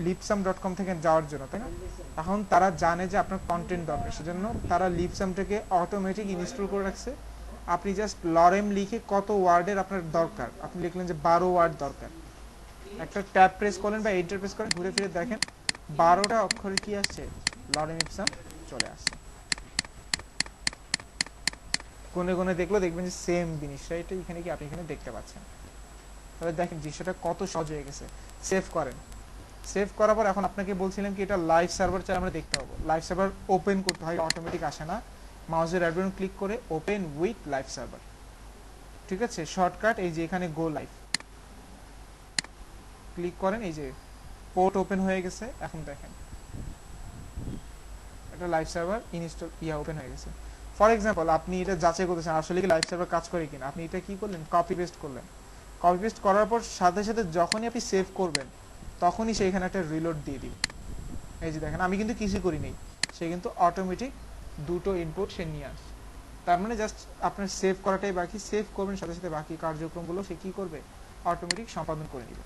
Speaker 1: lipsum.com থেকে যাওয়ার জন্য, তাই না? এখন তারা জানে যে আপনার কন্টেন্ট দরকার, সেজন্য তারা লিপসামটাকে অটোমেটিক ইনস্টল করে রাখছে। আপনি জাস্ট লরেম লিখে কত ওয়ার্ডের আপনার দরকার, আপনি লিখলেন যে 12 ওয়ার্ড দরকার, একটা ট্যাব প্রেস করেন বা এন্টার প্রেস করেন, ঘুরে ফিরে দেখেন 12টা অক্ষরে কি আসছে, লরেম ইপসাম চলে আসছে। কোনে কোনে দেখলো দেখবেন যে সেম জিনিসটা এটা এখানে কি আপনি এখানে দেখতে পাচ্ছেন। তাহলে দেখেন জিনিসটা কত সহজ হয়ে গেছে। সেভ করেন, সেভ করার পর এখন আপনাকে বলছিলাম কি এটা লাইভ সার্ভার চাই আমরা দেখতে পাবো, লাইভ সার্ভার ওপেন করতে হয়, অটোমেটিক আসে না, মাউসের রাইট বাটন ক্লিক করে ওপেন উইথ লাইভ সার্ভার, ঠিক আছে? শর্টকাট এই যে এখানে গো লাইভ ক্লিক করেন, এই যে পোর্ট ওপেন হয়ে গেছে। এখন দেখেন এটা লাইভ সার্ভার ইনস্টল ওপেন হয়ে গেছে। ফর এক্সাম্পল আপনি এটা যাচাই করতেছেন আসলে কি লাইভ সার্ভার কাজ করে কিনা, আপনি এটা কি করলেন, কপি পেস্ট করলেন, কপি পেস্ট করার পর সাথে সাথে যখনই আপনি সেভ করবেন তখনই সেইখানে একটা রিলোড দিয়ে দিন। এই যে দেখেন আমি কিন্তু কিছুই করি নেই, সে কিন্তু অটোমেটিক দুটো ইনপুট সে নিয়ে আসে। তার মানে জাস্ট আপনার সেভ করাটাই বাকি, সেভ করবেন সাথে সাথে বাকি কার্যক্রমগুলো সে কি করবে, অটোমেটিক সম্পাদন করে নেবে,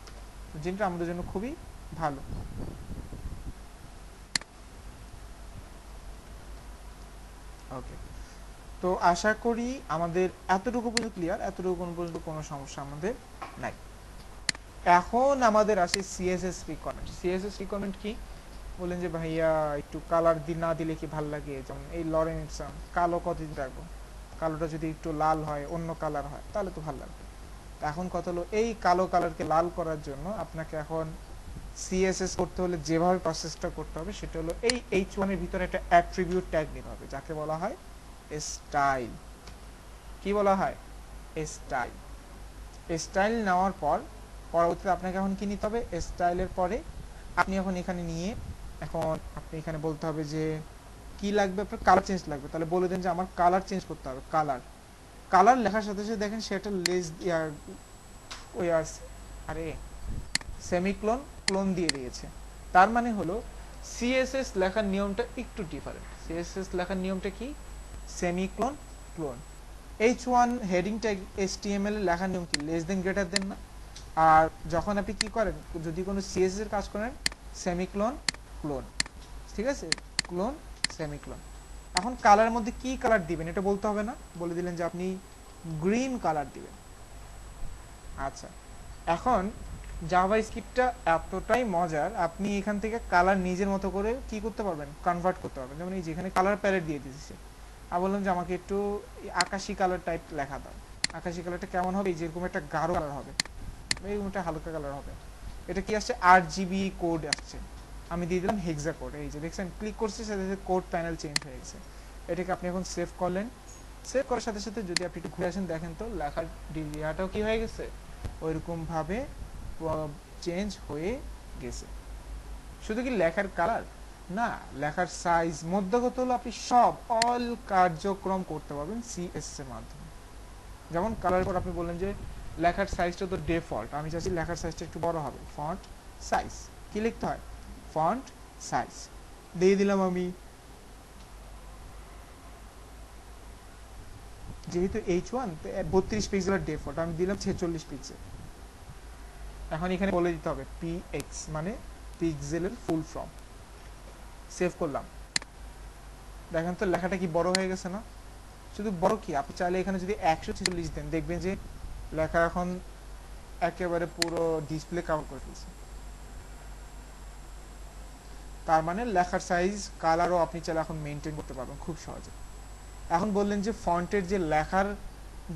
Speaker 1: যেটা আমাদের জন্য খুবই ভালো। ওকে, তো আশা করি আমাদের এতটুকু পর্যন্ত ক্লিয়ার, এতটুকু পর্যন্ত কোনো সমস্যা আমাদের নাই। এখন আমাদের আসে সিএসএস রিকোয়ারমেন্ট। সিএসএস রিকোয়ারমেন্ট কি বলেন যে ভাইয়া একটু কালার না দিলে কি ভাল লাগে, যেমন এই লরেন ইপসাম কালো কতদিন রাখবো, কালোটা যদি একটু লাল হয় অন্য কালার হয় তাহলে তো ভালো লাগবে। এখন কথা হলো এই কালো কালারকে লাল করার জন্য আপনাকে এখন সিএসএস করতে হলে যেভাবে প্রসেসটা করতে হবে সেটা হলো এই H1 এর ভিতরে একটা অ্যাট্রিবিউট ট্যাগ নিতে হবে যাকে বলা হয় স্টাইল। কি বলা হয়, স্টাইল। স্টাইল নেওয়ার পর পরবর্তীতে আপনাকে এখন কি নিতে হবে, স্টাইলের পরে আপনি এখন এখানে নিয়ে এখন আপনি এখানে বলতে হবে যে কি লাগবে, আপনার কালার চেঞ্জ লাগবে, তাহলে বলে দেন যে আমার কালার চেঞ্জ করতে হবে। কালার, কালার লেখার সাথে সাথে দেখেন সেটা লেস ওই আরে সেমিক্লোন ক্লোন দিয়ে দিয়েছে। তার মানে হলো সিএসএস লেখার নিয়মটা একটু ডিফারেন্ট। সিএসএস লেখার নিয়মটা কি, semicolon clone. H1 heading tag HTML এর লেখার নিয়ম কি, লেস দেন গ্রেটার দেন না। আর যখন আপনি কি করেন যদি কোনো সিএসএস এর কাজ করেন, সেমিক্লোন ক্লোন, ঠিক আছে, ক্লোন সেমিক্লোন। এখন কালারের মধ্যে কি কালার দিবেন এটা বলতে হবে না, বলে দিলেন যে আপনি গ্রিন কালার দিবেন। আচ্ছা, এখন জাভাস্ক্রিপ্টটা এতটাই মজার, আপনি এখান থেকে কালার নিজের মতো করে কি করতে পারবেন, কনভার্ট করতে পারবেন। যেমন এই যেখানে কালার প্যালেট দিয়ে দিয়েছে, আমি বললাম যে আমাকে একটু আকাশি কালার টাইপ লেখা দাও। আকাশি কালারটা কেমন হবে, যেরকম একটা গাঢ় কালার হবে, এরকম একটা হালকা কালার হবে। এটা কি আসছে, 8GB কোড আসছে, আমি দিয়ে দিলাম হেক্সা কোড। এই যে দেখছেন ক্লিক করছি সাথে সাথে কোড প্যানেল চেঞ্জ হয়ে গেছে। এটাকে আপনি এখন সেভ করলেন, সেভ করার সাথে সাথে যদি আপনি একটু ঘুরে আসেন দেখেন তো লেখার ডিলিয়াটাও কি হয়ে গেছে, ওইরকম ভাবে চেঞ্জ হয়ে গেছে। শুধু কি লেখার কালার না, লেখার সাইজ মধ্যগত হলো আপনি সব অল কার্যক্রম করতে পারবেন সিএসএস এর মাধ্যমে। যেমন কালার পর আপনি বললেন যে লেখার সাইজটা তো ডিফল্ট, আমি চাচ্ছি লেখার সাইজটা একটু বড় হবে, ফন্ট সাইজ কি লিখতে হয়, ফন্ট সাইজ দিয়ে দিলাম আমি। যেহেতু H1 32 পিক্সেলের ডিফল্ট, আমি দিলাম 46 পিক্সেল। এখন এখানে বলে দিতে হবে px মানে পিক্সেলের ফুল ফর্ম। সেভ করলাম, দেখেন তো লেখাটা কি বড় হয়ে গেছে না। শুধু বড় কি, আপনি চাইলে এখানে যদি 146 দেন দেখবেন যে লেখা এখন একেবারে পুরো ডিসপ্লে কভার করে ফেলছে। তার মানে লেখার সাইজ কালারও আপনি চাইলে এখন মেনটেন করতে পারবেন খুব সহজে। এখন বললেন যে ফন্টের যে লেখার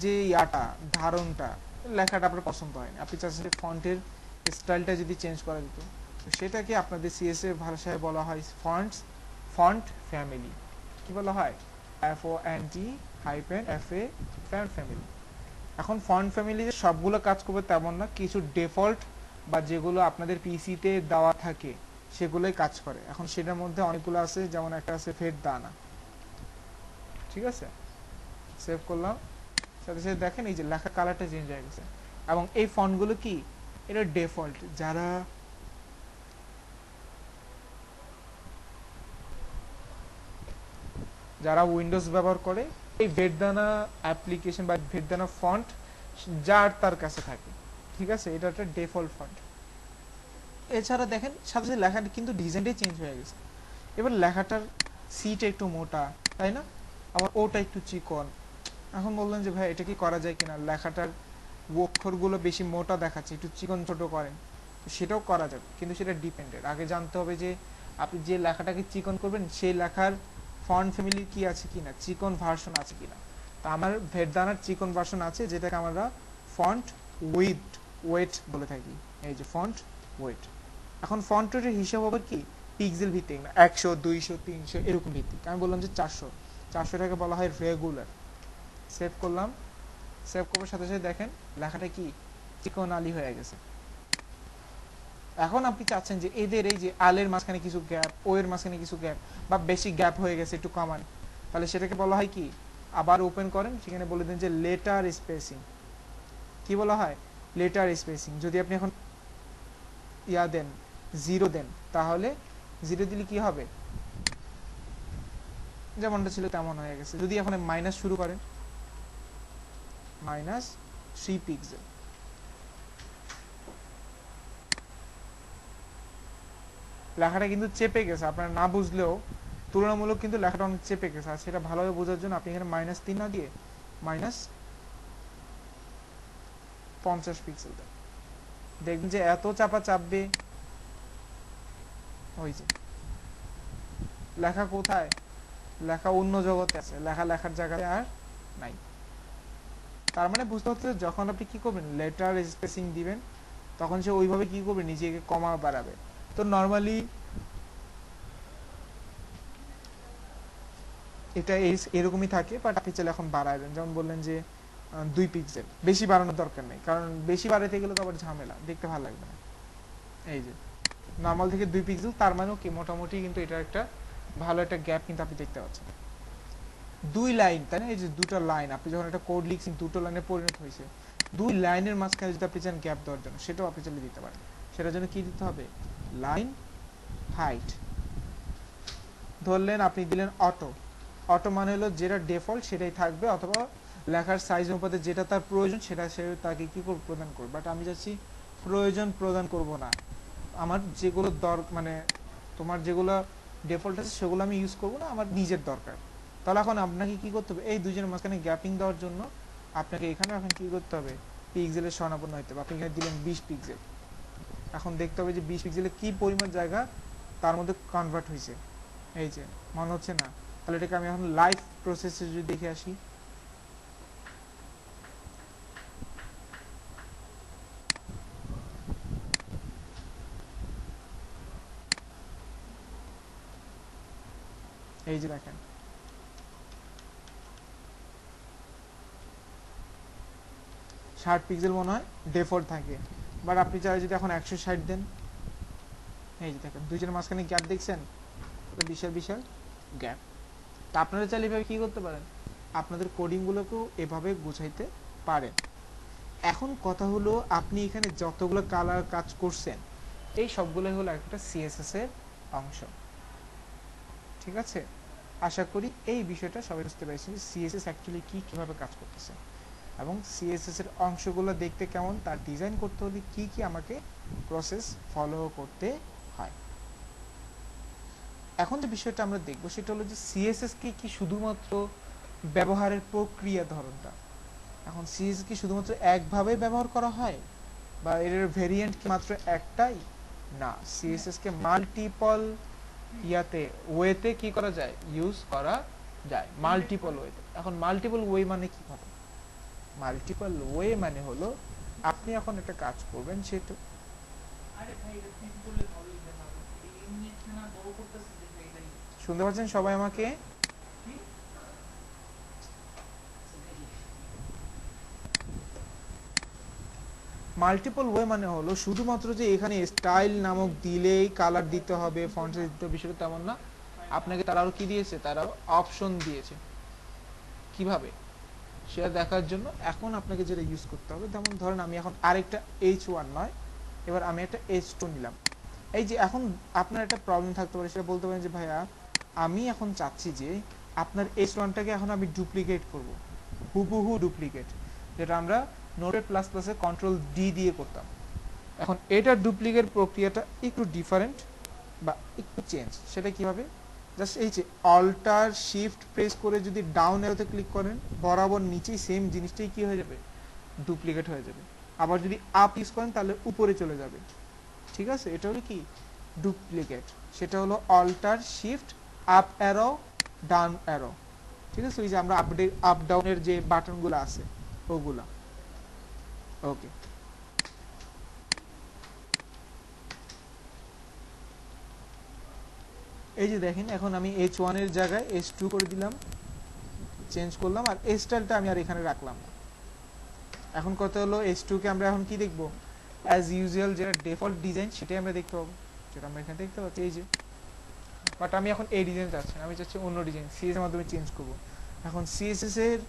Speaker 1: যে ইয়াটা ধারণটা, লেখাটা আপনার পছন্দ হয়নি, আপনি চাচ্ছেন যে ফন্টের স্টাইলটা যদি চেঞ্জ করা যেত, তো সেটাকে আপনাদের সিএসএস ভাষায় বলা হয় ফন্ট ফ্যামিলি। কি বলা হয়? FONT-FA font family. এখন ফন্ট ফ্যামিলি যে সবগুলো কাজ করবে তেমন না, কিছু ডিফল্ট বা যেগুলো আপনাদের পিসিতে দেওয়া থাকে সেগুলোই কাজ করে। এখন সেটার মধ্যে অনেকগুলো আছে, যেমন একটা আছে ভেরদানা, ঠিক আছে, সেভ করলাম, সাথে সাথে দেখেন এই যে লেখা কালারটা চেঞ্জ হয়ে গেছে। এবং এই ফন্টগুলো কি, এটা ডিফল্ট। যারা উইন্ডোজ ব্যবহার করে এই ভেরদানা অ্যাপ্লিকেশন বা ভেরদানা ফন্ট যার তার কাছে থাকে, ঠিক আছে, এটা একটা ডিফল্ট ফন্ট। এছাড়া দেখেন সাথে সাথে লেখাটা কিন্তু ডিজাইনটাই চেঞ্জ হয়ে গেছে। এবার লেখাটার সিটা একটু মোটা, তাই না, আবার ওটা একটু চিকন। এখন বললেন যে ভাই এটা কি করা যায় কিনা, লেখাটার অক্ষরগুলো বেশি মোটা দেখাচ্ছে, একটু চিকন ছোট করেন, তো সেটাও করা যাবে, কিন্তু সেটা ডিপেন্ডেন্ট। আগে জানতে হবে যে আপনি যে লেখাটাকে চিকন করবেন সেই লেখার ফন্ট ফ্যামিলি কি আছে কিনা, চিকন ভার্সন আছে কিনা। তা আমার ভেরদানার চিকন ভার্সন আছে, যেটাকে আমরা ফন্ট ওয়েট বলে থাকি। এই যে ফন্ট ওয়েট। এখন ফন্ট ওয়েটের হিসাব হবে কি পিক্সেল ভিত্তিক না, 100 200 300 এরকম ভিত্তিক। আমি বললাম যে 400টাকে বলা হয় রেগুলার। সেভ করলাম, সেভ করার সাথে সাথে দেখেন লেখাটা কি চিকন আলি হয়ে গেছে। এখন আপনি চাচ্ছেন যে এদের এই যে আলের মাঝখানে কিছু গ্যাপ, ও এর মাঝখানে কিছু গ্যাপ বা বেশি গ্যাপ হয়ে গেছে, একটু কমান, তাহলে সেটাকে বলা হয় কি, আবার ওপেন করেন, সেখানে বলে দেন যে লেটার স্পেসিং। কি বলা হয়? Letter spacing. যদি আপনি এখন দেন 0 দেন, তাহলে 0 দিলে কি হবে, যেমনটা ছিল তেমন হয়ে গেছে। যদি এখন মাইনাস শুরু করেন, -3 পিক্সেল, লেখাটা কিন্তু চেপে গেছে, আপনারা না বুঝলেও তুলনামূলক কিন্তু লেখাটা অনেক চেপে গেছে। আর সেটা ভালোভাবে বোঝার জন্য আপনি এখানে -3 না দিয়ে -50 পিক্সেল দেন, দেখবেন যে এত চাপা চাপবে। ওই যে লেখা কোথায়, লেখা অন্য জগতে আছে, লেখার জায়গায় আর নাই। তার মানে বুঝতে হচ্ছে যখন আপনি কি করবেন লেটার স্পেসিং দিবেন, তখন সে ওইভাবে কি করবে, নিজেকে কমা বাড়াবে। তো নর্মালি এটা এরকমই থাকে, বাট আপনি চাইলে এখন বাড়াবেন। যেমন বললেন যে 2 পিক্সেল, বেশি বাড়ানোর দরকার নেই, কারণ বেশি বাড়াতে গেলে তো আবার ঝামেলা, দেখতে ভালো লাগবে না। এই যে নর্মাল থেকে 2 পিক্সেল, তার মানেও কি মোটামুটি কিন্তু এটা একটা ভালো একটা গ্যাপ কিন্তু আপনি দেখতে পাচ্ছেন। 2 লাইন, তাই না, এই যে দুটো লাইন, আপনি যখন একটা কোড লিখছেন দুটো লাইনে পরিণত হয়েছে, 2 লাইনের মাঝখানে যদি আপনি চান গ্যাপ দেওয়ার জন্য, সেটাও আপনি চাইলে দিতে পারেন। সেটার জন্য কি দিতে হবে, লাইন হাইট ধরলেন, আপনি দিলেন অটো মানে হলো যেটা ডিফল্ট সেটাই থাকবে, অথবা লেখার সাইজ অনুপাতে যেটা তার প্রয়োজন সেটা সে তাকে কি করবে, প্রদান করবে। বাট আমি যাচ্ছি প্রয়োজন প্রদান করব না, আমার যেগুলো মানে তোমার যেগুলো ডিফল্ট আছে সেগুলো আমি ইউজ করব না, আমার নিজের দরকার। তাহলে এখন আপনাকে কি করতে হবে, এই দুজনের মাঝখানে গ্যাপিং দেওয়ার জন্য আপনাকে এখানে এখন কি করতে হবে, পিক্সেলের শনাপন্ন হতে হবে। আপনি এখানে দিলেন 20 পিক্সেল, এখন দেখতে হবে যে 20 পিক্সেলে কি পরিমাণ জায়গা তার মধ্যে কনভার্ট হয়েছে। এই যে মনে হচ্ছে না, তাহলে এটাকে আমি এখন লাইভ প্রসেসে যদি দেখে আসি, এই যে দেখেন 60 পিক্সেল মনে হয় ডিফল্ট থাকে, বাট আপনি চাই যদি এখন 160 দেন, এই যে দেখেন দুইজনের মাঝখানে গ্যাপ দেখছেন, বিশাল বিশাল গ্যাপ। তা আপনারা চাইলে এভাবে কি করতে পারেন, আপনাদের কোডিংগুলোকেও এভাবে গুছাইতে পারেন। এখন কথা হলো আপনি এখানে যতগুলো কালার কাজ করছেন এই সবগুলোই হলো একটা সিএসএস এর অংশ, ঠিক আছে। আশা করি এই বিষয়টা সবাই বুঝতে পেরেছেন যে সিএসএস অ্যাকচুয়ালি কি, কিভাবে কাজ করতেছে, এবং সিএসএস এর অংশগুলো দেখতে কেমন, তার ডিজাইন করতে হলে কি কি আমাকে প্রসেস ফলো করতে হয়। এখন যে বিষয়টা আমরা দেখবো সেটা হলো যে সিএসএস কি শুধুমাত্র ব্যবহারের প্রক্রিয়া ধরনটা, এখন সিএসএস কি শুধুমাত্র একভাবে ব্যবহার করা হয়, বা এর ভেরিয়েন্ট কি মাত্র একটাই, না, সিএসএস কে মাল্টিপল ইয়াতে ওয়েতে কি করা যায়, ইউজ করা যায় মাল্টিপল ওয়েতে। এখন মাল্টিপল ওয়ে মানে কি হবে? মাল্টিপল ওয়ে মানে হলো আপনি এখন একটা কাজ করবেন, সেটা শুনতে পাচ্ছেন সবাই আমাকে? মাল্টিপল ওয়ে মানে হলো শুধুমাত্র যে এখানে স্টাইল নামক দিলেই কালার দিতে হবে, ফন্ট সাইজ দিতে হবে, বিষয়টা তেমন না। আপনাকে তারা আরো কি দিয়েছে, তারা অপশন দিয়েছে কিভাবে সেটা দেখার জন্য। এখন আপনাকে যেটা ইউজ করতে হবে, যেমন ধরেন আমি এখন আরেকটা H1 নয়, এবার আমি একটা H2 নিলাম। এই যে এখন আপনার একটা প্রবলেম থাকতে পারে, সেটা বলতে পারেন যে ভাইয়া আমি এখন চাচ্ছি যে আপনার H1টাকে এখন আমি ডুপ্লিকেট করব, হুবহু ডুপ্লিকেট, যেটা আমরা নোটেড প্লাস প্লাসে কন্ট্রোল ডি দিয়ে করতাম। এখন এটার ডুপ্লিকেট প্রক্রিয়াটা একটু ডিফারেন্ট বা একটু চেঞ্জ। সেটা কিভাবে? জাস্ট এই যে অল্টার শিফট প্রেস করে যদি ডাউন অ্যারোতে ক্লিক করেন, বরাবর নিচেই সেম জিনিসটাই কি হয়ে যাবে, ডুপ্লিকেট হয়ে যাবে। আবার যদি আপ ইউজ করেন তাহলে উপরে চলে যাবে। ঠিক আছে, এটা হলো কি ডুপ্লিকেট। সেটা হলো alter shift up arrow down arrow. ঠিক আছে, ওই যে আমরা আপ ডাউনের যে বাটনগুলো আছে ওগুলা। ওকে, এই যে দেখেন এখন আমি H1 এর জায়গায় H2 করে দিলাম, চেঞ্জ করলাম, আর স্টাইলটা আমি আর এখানে রাখলাম না। এখন কথা হলো H2 কে আমরা এখন কি দেখব, অ্যাজ ইউজুয়াল যেটা ডিফল্ট ডিজাইন সেটাই আমরা দেখতে পাবো, যেটা আমরা এখানে দেখতে পাচ্ছি এই যে। বাট আমি এখন এই ডিজাইন চাচ্ছি না, আমি চাচ্ছি অন্য ডিজাইন, সিএস এর মাধ্যমে চেঞ্জ করব। এখন সিএসএস এর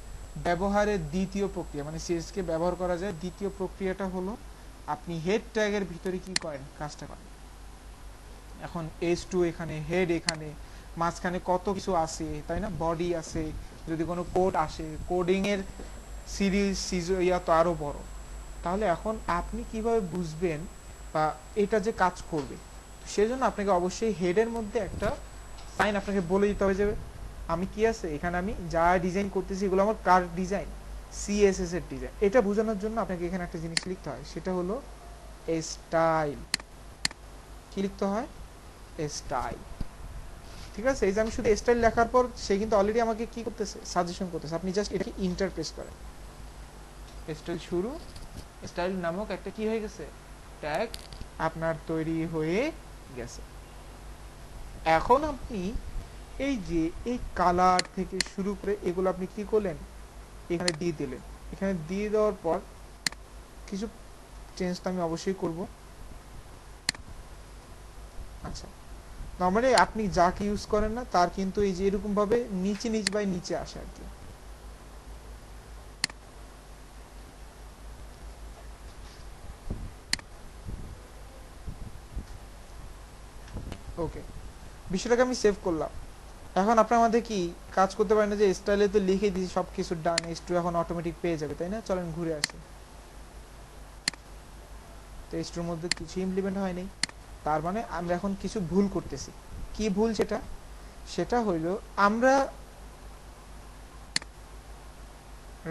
Speaker 1: ব্যবহারের দ্বিতীয় প্রক্রিয়া, মানে সিএসএস কে ব্যবহার করা যায় দ্বিতীয় প্রক্রিয়াটা হলো আপনি হেড ট্যাগের ভিতরে কি করেন, কাজটা করেন। এখন H2 এখানে, হেড এখানে, মাঝখানে কত কিছু আছে তাই না, বডি আছে, যদি কোনো কোড আসে, কোডিং এর সিরিজ ইয়া তো আরো বড়। তাহলে এখন আপনি কিভাবে বুঝবেন বা এটা যে কাজ করবে, সেজন্য আপনাকে অবশ্যই হেডের মধ্যে একটা সাইন আপনাকে বলে দিতে হবে যে আমি কি আছে এখানে, আমি যা ডিজাইন করতেছি এগুলো আমার কার ডিজাইন, সিএসএস এর ডিজাইন। এটা বোঝানোর জন্য আপনাকে এখানে একটা জিনিস লিখতে হয়, সেটা হলো স্টাইল। কি লিখতে হয়, স্টাইল। ঠিক আছে, এই যে আমি শুধু স্টাইল লেখার পর সে কিন্তু অলরেডি আমাকে কি করতেছে, সাজেশন করতেছে। আপনি জাস্ট এটাকে ইন্টারপ্রেস করেন, স্টাইল শুরু, স্টাইল নামক একটা কি হয়ে গেছে, ট্যাগ আপনার তৈরি হয়ে গেছে। এখন আপনি এই যে এই কালার থেকে শুরু করে এগুলো আপনি কি করলেন, এখানে দিয়ে দিলেন। এখানে দিয়ে দেওয়ার পর কিছু চেঞ্জ তো আমি অবশ্যই করব। আচ্ছা, নর্মালি আপনি যাকে ইউজ করেন না তার কিন্তু এই যে এরকম ভাবে নিচে নিচ বাই নিচে আসে আর কি। ওকে, বিষয়টাকে আমি সেভ করলাম। এখন আপনার মধ্যে কি কাজ করতে পারেন না যে স্টাইলে তো লিখে দিয়েছি সবকিছু ডান, H2 এখন অটোমেটিক পেয়ে যাবে তাই না। চলেন ঘুরে আসি, তো H2 এর মধ্যে কিছু ইমপ্লিমেন্ট হয়নি, তার মানে আমরা এখন কিছু ভুল করতেছি। কি ভুল সেটা, সেটা হইল আমরা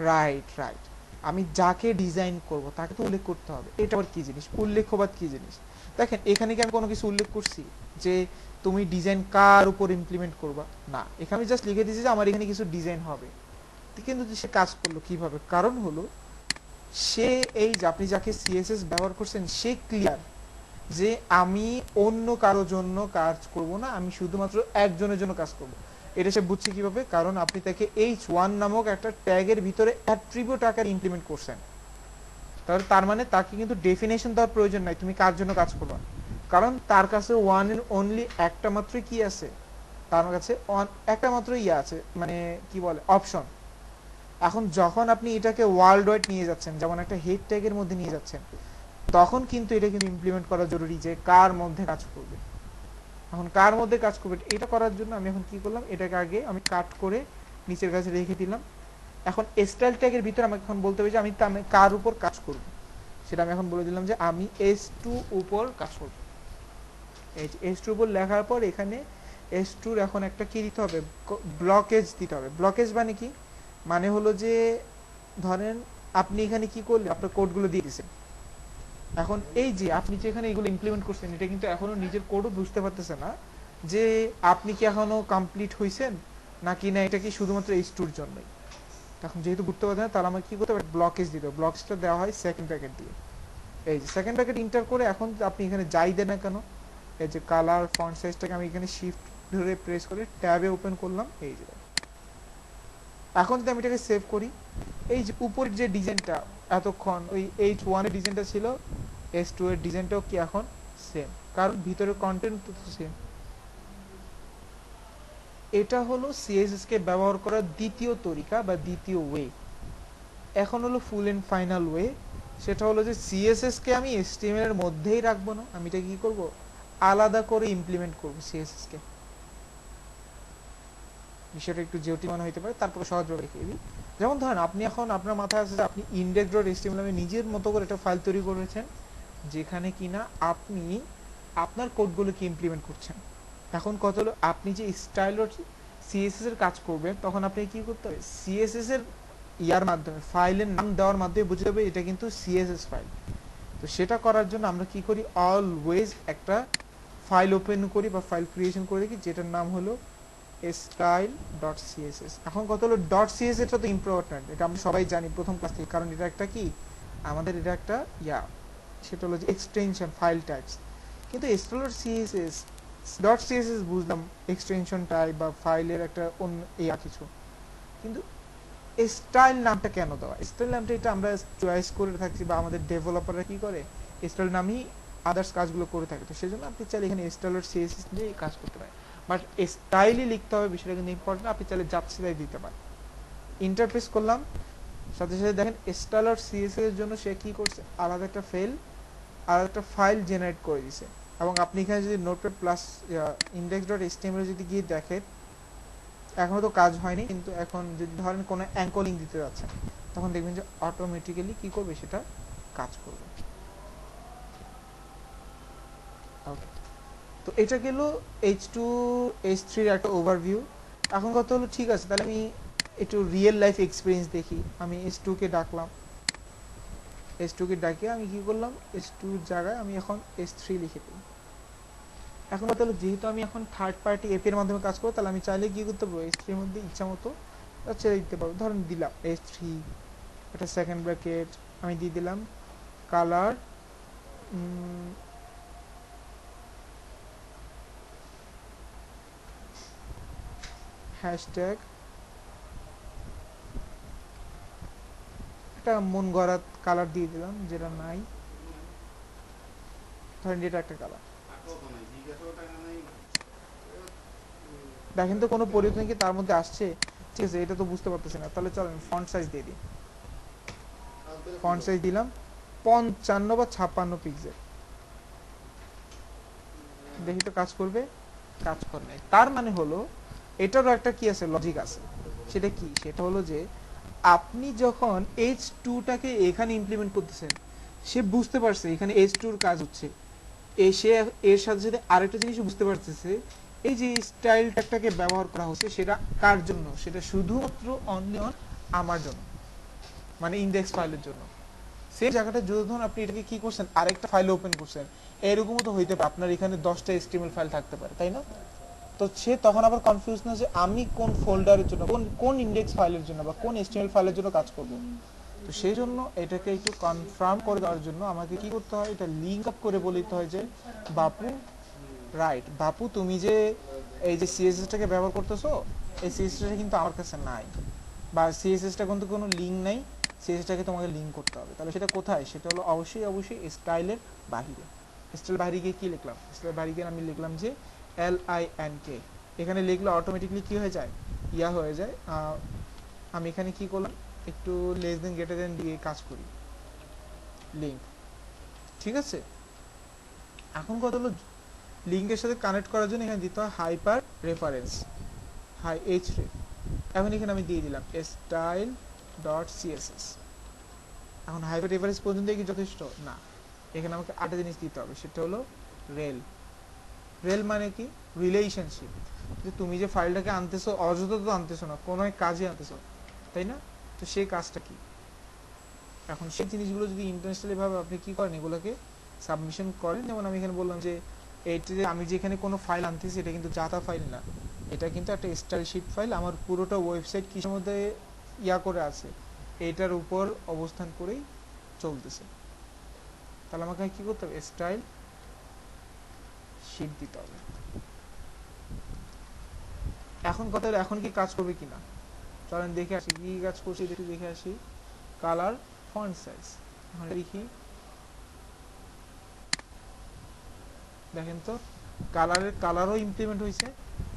Speaker 1: রাইট রাইট আমি যাকে ডিজাইন করব তাকে তো উল্লেখ করতে হবে। এটা আবার কি জিনিস, উল্লেখবাদ কি জিনিস? দেখেন এখানে কি আমি কোনো কিছু উল্লেখ করছি যে তুমি ডিজাইন কার উপর ইমপ্লিমেন্ট করবা? না, এখানে জাস্ট লিখে দিয়েছি যে আমার এখানে কিছু ডিজাইন হবে। কিন্তু সে কাজ করলো কিভাবে, কারণ হলো সে এই যে আপনি যাকে সিএসএস ব্যবহার করছেন সে ক্লিয়ার যে আমি অন্য কারো জন্য কাজ করব না, আমি শুধুমাত্র একজনের জন্য কাজ করব। এটা সে বুঝছে কিভাবে, কারণ আপনি তাকে H1 নামক একটা ট্যাগের ভিতরে অ্যাট্রিবিউট আকারে ইমপ্লিমেন্ট করছেন। তাহলে তার মানে তাকে কিন্তু ডেফিনেশন দেওয়ার প্রয়োজন নাই তুমি কার জন্য কাজ করবা, কারণ তার কাছে ওয়ান এন্ড অনলি একটা মাত্রই কি আছে, তার কাছে একটা মাত্র ইয়ে আছে, মানে কি বলে অপশন। এখন যখন আপনি এটাকে ওয়ার্ল্ড ওয়াইড নিয়ে যাচ্ছেন, যেমন একটা হেড ট্যাগের মধ্যে নিয়ে যাচ্ছেন, তখন কিন্তু এটা কিন্তু ইমপ্লিমেন্ট করা জরুরি যে কার মধ্যে কাজ করবে। এখন কার মধ্যে কাজ করবে এটা করার জন্য আমি এখন কি করলাম, এটাকে আগে আমি কাট করে নিচের কাছে রেখে দিলাম। এখন স্টাইল ট্যাগের ভিতরে আমাকে এখন বলতে হবে যে আমি কার উপর কাজ করব, সেটা আমি এখন বলে দিলাম যে আমি H2 উপর কাজ করব। এই H2 উপর লেখার পর এখানে H2 এখন একটা কি দিতে হবে, ব্লকেজ দিতে হবে। ব্লকেজ মানে কি, মানে হলো যে ধরেন আপনি এখানে কি করলেন, আপনার কোডগুলো দিয়ে দিয়েছেন। এখন এই যে আপনি যেখানে এগুলো ইমপ্লিমেন্ট করছেন এটা কিন্তু এখনো নিজের কোডও বুঝতে পারতেছে না, যে আপনি কি এখনো কমপ্লিট হইছেন নাকি না এটা কি শুধুমাত্র H2 এর জন্যই। এখন যেহেতু বুঝতে পারছেন না, তাহলে আমাকে কি করতে হবে, ব্লকেজ দিতে হবে। ব্লকেজটা দেওয়া হয় সেকেন্ড ব্র্যাকেট দিয়ে। এই যে সেকেন্ড ব্র্যাকেট ইন্টার করে এখন আপনি এখানে যাই দেন না কেন, এই যে কালার ফন্ট সাইজটাকে আমি এখানে শিফট ধরে প্রেস করে ট্যাবে ওপেন করলাম। এই যে এখন যদি আমি এটাকে সেভ করি, এই যে উপরের যে ডিজাইনটা এতক্ষণ ওই H1 এর ডিজাইনটা ছিল, H2 এর ডিজাইনটাও কি এখন সেম, কারণ ভিতরের কন্টেন্ট তো সেম। এটা হলো সিএসএস কে ব্যবহার করার দ্বিতীয় তরিকা বা দ্বিতীয় ওয়ে। এখন হলো ফুল এন্ড ফাইনাল ওয়ে, সেটা হলো যে সিএসএস কে আমি এইচটিএমএল এর মধ্যেই রাখবো না, আমি এটা কি করব, আলাদা করে ইমপ্লিমেন্ট করব সিএসএস কে। বিষয়টা একটু জটিল মনে হতে পারে, তারপর সহজভাবে রেখে দিই। যেমন ধরেন আপনি এখন আপনার মাথায় আছে যে আপনি index.html নামে নিজের মতো করে একটা ফাইল তৈরি করেছেন, যেখানে কিনা আপনি আপনার কোডগুলোকে ইমপ্লিমেন্ট করছেন। এখন কত হলো, আপনি যে স্টাইল সিএসএস এর কাজ করবেন, তখন আপনি কি করতে হবে, সিএসএস এর ইয়ার মাধ্যমে, ফাইলের নাম দেওয়ার মাধ্যমে বুঝতে হবে এটা কিন্তু সিএসএস ফাইল। তো সেটা করার জন্য আমরা কি করি, অলওয়েজ একটা ফাইল ওপেন করি বা ফাইল ক্রিয়েশন করে দেখি, যেটার নাম হলো style.css। এখন কত হলো, .css এটা তো ইম্পর্টেন্ট, এটা আমরা সবাই জানি প্রথম ক্লাস থেকে, কারণ এটা একটা কি আমাদের এটা একটা সেটা হলো যে এক্সটেনশন ফাইল টাইপস। কিন্তু style.css বুঝলাম এক্সটেনশন টাইপ বা ফাইলের একটা অন্য কিছু, কিন্তু স্টাইল নামটা কেন দেওয়া, স্টাইল নামটা এটা আমরা চয়েস করে থাকছি বা আমাদের ডেভেলপাররা কি করে স্টাইল নামই আদার্স কাজগুলো করে থাকে। তো সেজন্য আপনি চাইলে এখানে style.css দিয়ে কাজ করতে পারেন, বাট স্টাইলই লিখতে হবে, বিষয়টা কিন্তু ইম্পর্টেন্ট। আপনি চাইলে যাচ্ছে তাই দিতে পারেন। ইন্টারফেস করলাম, সাথে সাথে দেখেন style.css এর জন্য সে কি করছে, আলাদা একটা ফাইল জেনারেট করে দিছে। এবং আপনি এখানে যদি নোটপ্যাড প্লাস index.html যদি গিয়ে দেখেন, এখনো তো কাজ হয়নি, কিন্তু এখন যদি ধরেন কোনো অ্যাঙ্কলিং দিতে যাচ্ছেন, তখন দেখবেন যে অটোমেটিক্যালি কি করবে, সেটা কাজ করবে। ওকে, তো এটা গেল H2 H3 এর একটা ওভারভিউ। এখন কথা হলো, ঠিক আছে, তাহলে আমি একটু রিয়েল লাইফ এক্সপিরিয়েন্স দেখি। আমি H2 কে ডাকলাম, H2 কে ডাকে আমি কি করলাম, H2 এর জায়গায় আমি এখন H3 লিখে দিই। এখন কথা হলো, যেহেতু আমি এখন থার্ড পার্টি এপি এর মাধ্যমে কাজ করব, তাহলে আমি চাইলে কি করতে পারবো, H3 এর মধ্যে ইচ্ছা মতো ছেড়ে দিতে পারবো। ধরেন দিলাম H3 একটা সেকেন্ড ব্র্যাকেট, আমি দিয়ে দিলাম কালার হ্যাশট্যাগ, একটা মন গড়া কালার দিয়ে দিলাম যেটা নাই, ধরেন এটা একটা কালার। দেখেন তো কোনো পরিবর্তন কি তার মধ্যে আসছে, ঠিক আছে, এটা তো বুঝতে পারতেছি না। তাহলে চলেন ফন্ট সাইজ দিয়ে দিই, ফন্ট সাইজ দিলাম 55 বা 56 পিক্সেল। দেখি তো কাজ করবে, কাজ করে নাই। তার মানে হলো এটারও একটা কি আছে, লজিক আছে। সেটা কি, সেটা হলো যে আপনি যখন H2টাকে এখানে ইমপ্লিমেন্ট করতেছেন, সে বুঝতে পারছে এখানে H2 এর কাজ হচ্ছে, সে এর সাথে সাথে আরেকটা জিনিস বুঝতে পারতেছে, এই যে স্টাইল ট্যাগটাকে ব্যবহার করা হচ্ছে সেটা কার জন্য, সেটা শুধুমাত্র অনলি অন আমার জন্য, মানে ইন্ডেক্স ফাইলের জন্য। সেই জায়গাটা যদি ধরুন আপনি এটাকে কি করছেন, আরেকটা ফাইল ওপেন করছেন, এরকমও তো হইতে পারে আপনার এখানে 10টা HTML ফাইল থাকতে পারে, তাই না? তো সে তখন আবার কনফিউজ না যে আমি কোন ফোল্ডারের জন্য, কোন ইন্ডেক্স ফাইলের জন্য বা কোন HTML ফাইলের জন্য কাজ করব। তো সেই জন্য এটাকে একটু কনফার্ম করে দেওয়ার জন্য আমাকে কি করতে হয়, এটা লিঙ্ক আপ করে বলতে হয় যে বাপু, রাইট বাপু, তুমি যে এই যে সিএসএসটাকে ব্যবহার করতেছো, এই সিএসএসটা কিন্তু আমার কাছে নাই, বা সিএসএসটা কিন্তু কোনো লিঙ্ক নাই, সিএসএসটাকে তোমাকে লিঙ্ক করতে হবে। তাহলে সেটা কোথায়, সেটা হলো অবশ্যই স্টাইলের বাহিরে। স্টাইল বাহিরে গিয়ে কি লিখলাম, স্টাইল বাহিরে গিয়ে আমি লিখলাম যে LINK। এখানে লিখলে অটোমেটিকলি কি হয়ে যায়, হয়ে যায়। আমি এখানে কি করলাম, একটু লেস দেন গ্রেটার দেন দিয়ে কাজ করি, লিঙ্ক, ঠিক আছে। এখন কথা হলো, লিঙ্কের সাথে কানেক্ট করার জন্য এখানে দিতে হয় হাইপার রেফারেন্স, হাই href। এখন এখানে আমি দিয়ে দিলাম style.css। এখন হাইপার রেফারেন্স পর্যন্ত কি যথেষ্ট না, এখানে আমাকে আরেকটা জিনিস দিতে হবে, সেটা হলো রেল। রেল মানে কি, রিলেশনশিপ, যে তুমি যে ফাইলটাকে আনতেছো অযথা তো আনতেছো না, কোনো এক কাজে আনতেছো, তাই না? তো সেই কাজটা কি, এখন সেই জিনিসগুলো যদি ইন্টারন্যাশনালি ভাবে আপনি কি করেন, এগুলোকে সাবমিশন করেন। যেমন আমি এখানে বললাম যে এইটাতে আমি যেখানে কোনো ফাইল আনতেছি এটা কিন্তু জাতা ফাইল না, এটা কিন্তু একটা স্টাইল শিট ফাইল। আমার পুরোটা ওয়েবসাইট কিসের মধ্যে ইয়া করে আছে, এইটার উপর অবস্থান করেই চলতেছে। তাহলে আমাকে কি করতে হবে, স্টাইল শিট দিতে হবে। এখন কথা হলো এখন কি কাজ করবে কিনা, চলেন দেখে আসি কি কাজ করছে, দেখে আসি। কালার, ফন্ট সাইজ, এখন লিখি, দেখেন তো কালারও ইমপ্লিমেন্ট হয়েছে,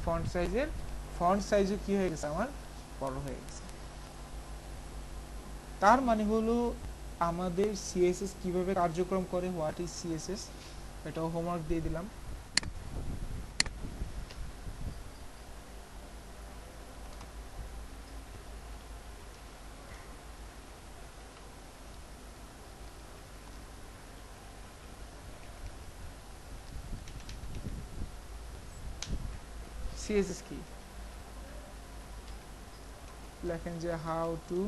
Speaker 1: ফন্ট সাইজও কি হয়ে গেছে আমার বড় হয়ে গেছে। তার মানে হলো আমাদের সিএসএস কিভাবে কার্যক্রম করে, হোয়াট ইজ সিএসএস, এটাও হোমওয়ার্ক দিয়ে দিলাম। সিএসএস কি লেখেন যে how to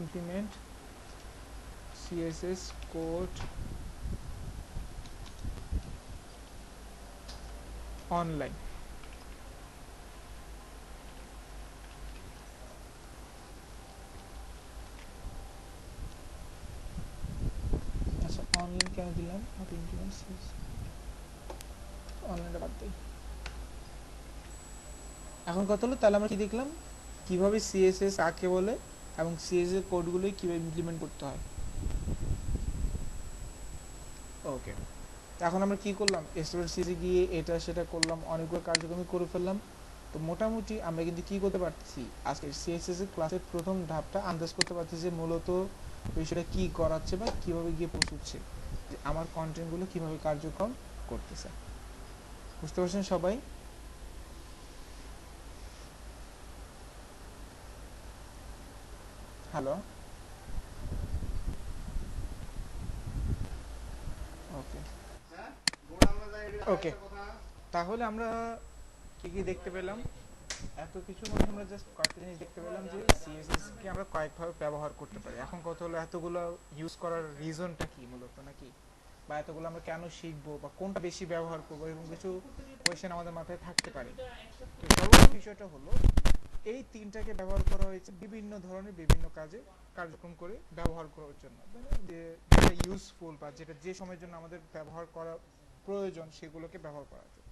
Speaker 1: implement CSS code online. আচ্ছা অনলাইন কেন দিলাম, অনলাইনটা বাদ দিই। এখন কথা হলো তাহলে আমরা কি দেখলাম, কিভাবে সিএসএস কাকে বলে এবং সিএসএস এর কোডগুলো কিভাবে ইমপ্লিমেন্ট করতে হয়। ওকে, এখন আমরা কি করলাম, স্টুডেন্ট সিসি গিয়ে এটা সেটা করলাম, অনেকগুলো কার্যক্রম করে ফেললাম। তো মোটামুটি আমরা কিন্তু কি করতে পারছি, আজকে সিএসএস এর ক্লাসের প্রথম ধাপটা আন্দাজ করতে পারছি যে মূলত বিষয়টা কি করাচ্ছে বা কিভাবে গিয়ে পৌঁছচ্ছে, যে আমার কন্টেন্টগুলো কিভাবে কার্যক্রম করতেছে। বুঝতে পারছেন সবাই? হ্যালো, ওকে ওকে, তাহলে আমরা কি কি দেখতে পেলাম, এত কিছুর মধ্যে আমরা জাস্ট কয়েকটা জিনিস দেখতে পেলাম যে সিএসএস কে আমরা কয়েকভাবে ব্যবহার করতে পারি। এখন কথা হলো এতগুলো ইউজ করার রিজনটা কি মূলত, নাকি বা এতগুলো আমরা কেন শিখবো বা কোনটা বেশি ব্যবহার করবো, এরকম কিছু কোয়েশ্চেন আমাদের মাথায় থাকতে পারে। তো সর্বপ্রথম বিষয়টা হলো এই তিনটাকে ব্যবহার করা হয়েছে বিভিন্ন ধরনের বিভিন্ন কাজে কার্যক্রম করে ব্যবহার করার জন্য, মানে যে যেটা ইউজফুল বা যেটা যে সময়ের জন্য আমাদের ব্যবহার করা প্রয়োজন সেগুলোকে ব্যবহার করা যায়।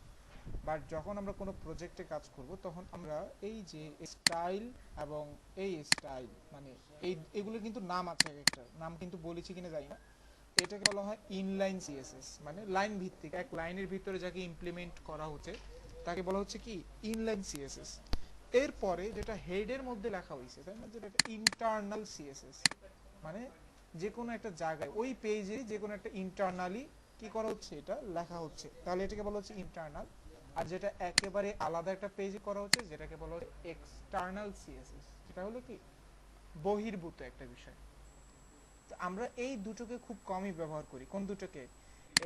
Speaker 1: বাট যখন আমরা কোনো প্রজেক্টে কাজ করব তখন আমরা এই যে স্টাইল এবং এই স্টাইল মানে এগুলো কিন্তু নাম আছে, একটা নাম কিন্তু বলেছি কিনা জানি না, এটাকে বলা হয় ইনলাইন সিএসএস, মানে লাইন ভিত্তিক এক লাইনের ভিতরে যাকে ইমপ্লিমেন্ট করা হচ্ছে তাকে বলা হচ্ছে কি ইনলাইন সিএসএস। এরপরে যেটা হেডের মধ্যে লেখা হয়েছে তাই না, যেটা ইন্টারনাল সিএসএস, মানে যে কোনো একটা জায়গায় ওই পেজে যে কোনো একটা ইন্টারনালি কি করা হচ্ছে এটা লেখা হচ্ছে, তাহলে এটাকে বলা হচ্ছে ইন্টারনাল। আর যেটা একেবারে আলাদা একটা পেজে করা হচ্ছে যেটাকে বলা হচ্ছে এক্সটার্নাল সিএসএস, যেটা হলো কি বহির্ভূত একটা বিষয়। তো আমরা এই দুটোকে খুব কমই ব্যবহার করি, কোন দুটোকে,